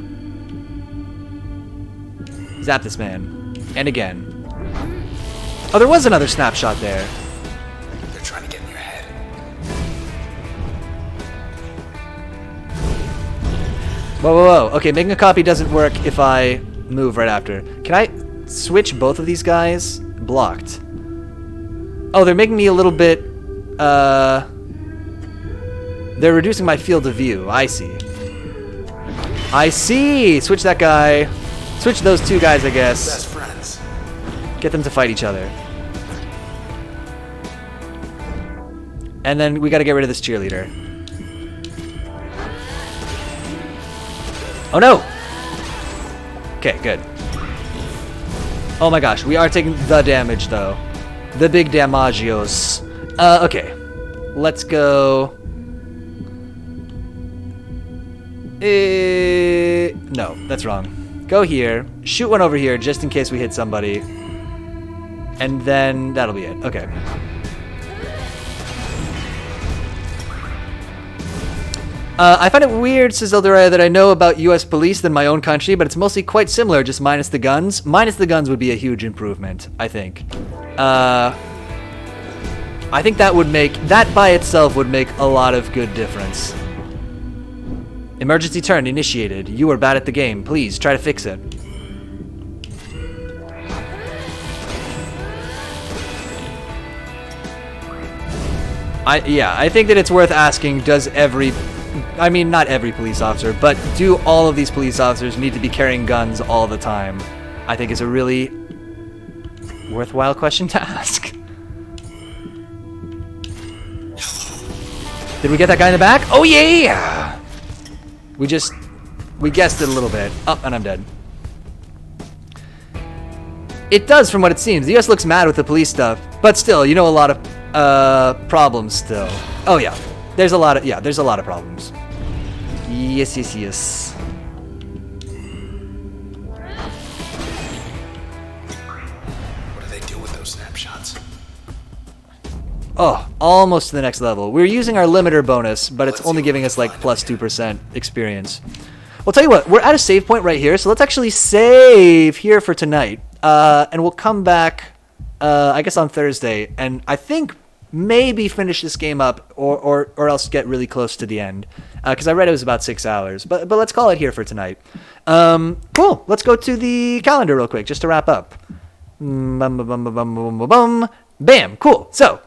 Zap this man. And again. Oh, there was another snapshot there. They're trying to get in your head. Whoa, whoa, whoa. Okay, making a copy doesn't work if I move right after. Can I switch both of these guys? Blocked. Oh, they're making me a little bit, they're reducing my field of view. I see. I see! Switch that guy. Switch those two guys, I guess. Best friends. Get them to fight each other. And then we gotta get rid of this cheerleader. Oh no! Okay, good. Oh my gosh, we are taking the damage though. The big damagios. Okay. Let's go. No, that's wrong. Go here. Shoot one over here just in case we hit somebody. And then that'll be it. Okay. I find it weird, says Eldoraya, that I know about US police than my own country, but it's mostly quite similar, just minus the guns. Minus the guns would be a huge improvement, I think. I think that by itself would make a lot of good difference. Emergency turn initiated. You are bad at the game. Please, try to fix it. I think that it's worth asking, not every police officer, but do all of these police officers need to be carrying guns all the time? I think it's a really worthwhile question to ask. Did we get that guy in the back? Oh yeah! We guessed it a little bit. Oh, and I'm dead. It does from what it seems. The US looks mad with the police stuff, but still, a lot of problems still. Oh yeah. There's a lot of problems. Yes. What do they do with those snapshots? Oh, almost to the next level. We're using our limiter bonus, but it's only giving us like plus 2% experience. Well, tell you what, we're at a save point right here, so let's actually save here for tonight. And we'll come back, I guess on Thursday, and I think maybe finish this game up or else get really close to the end. Because I read it was about 6 hours. But let's call it here for tonight. Cool. Let's go to the calendar real quick, just to wrap up. Bam. Cool. So,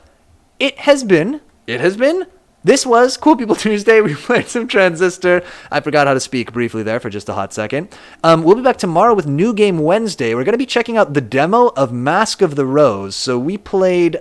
this was Cool People Tuesday. We played some Transistor. I forgot how to speak briefly there for just a hot second. We'll be back tomorrow with New Game Wednesday. We're going to be checking out the demo of Mask of the Rose. So we played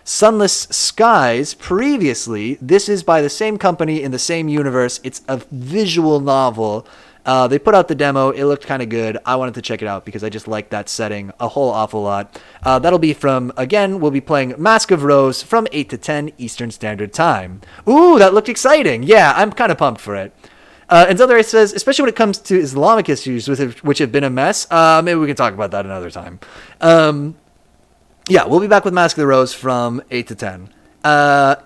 Sunless Skies, previously. This is by the same company in the same universe. It's a visual novel. They put out the demo. It looked kind of good. I wanted to check it out because I just like that setting a whole awful lot. That'll be from, again, we'll be playing Mask of Rose from 8 to 10 Eastern Standard Time. Ooh, that looked exciting. Yeah, I'm kind of pumped for it. And Zelda says, especially when it comes to Islamic issues, which have been a mess, maybe we can talk about that another time. Yeah, we'll be back with Mask of the Rose from 8 to 10.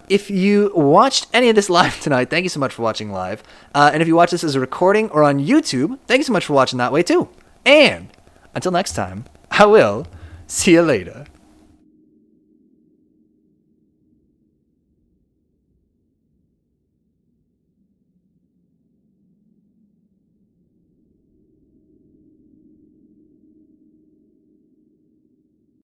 If you watched any of this live tonight, thank you so much for watching live. And if you watch this as a recording or on YouTube, thank you so much for watching that way too. And until next time, I will see you later.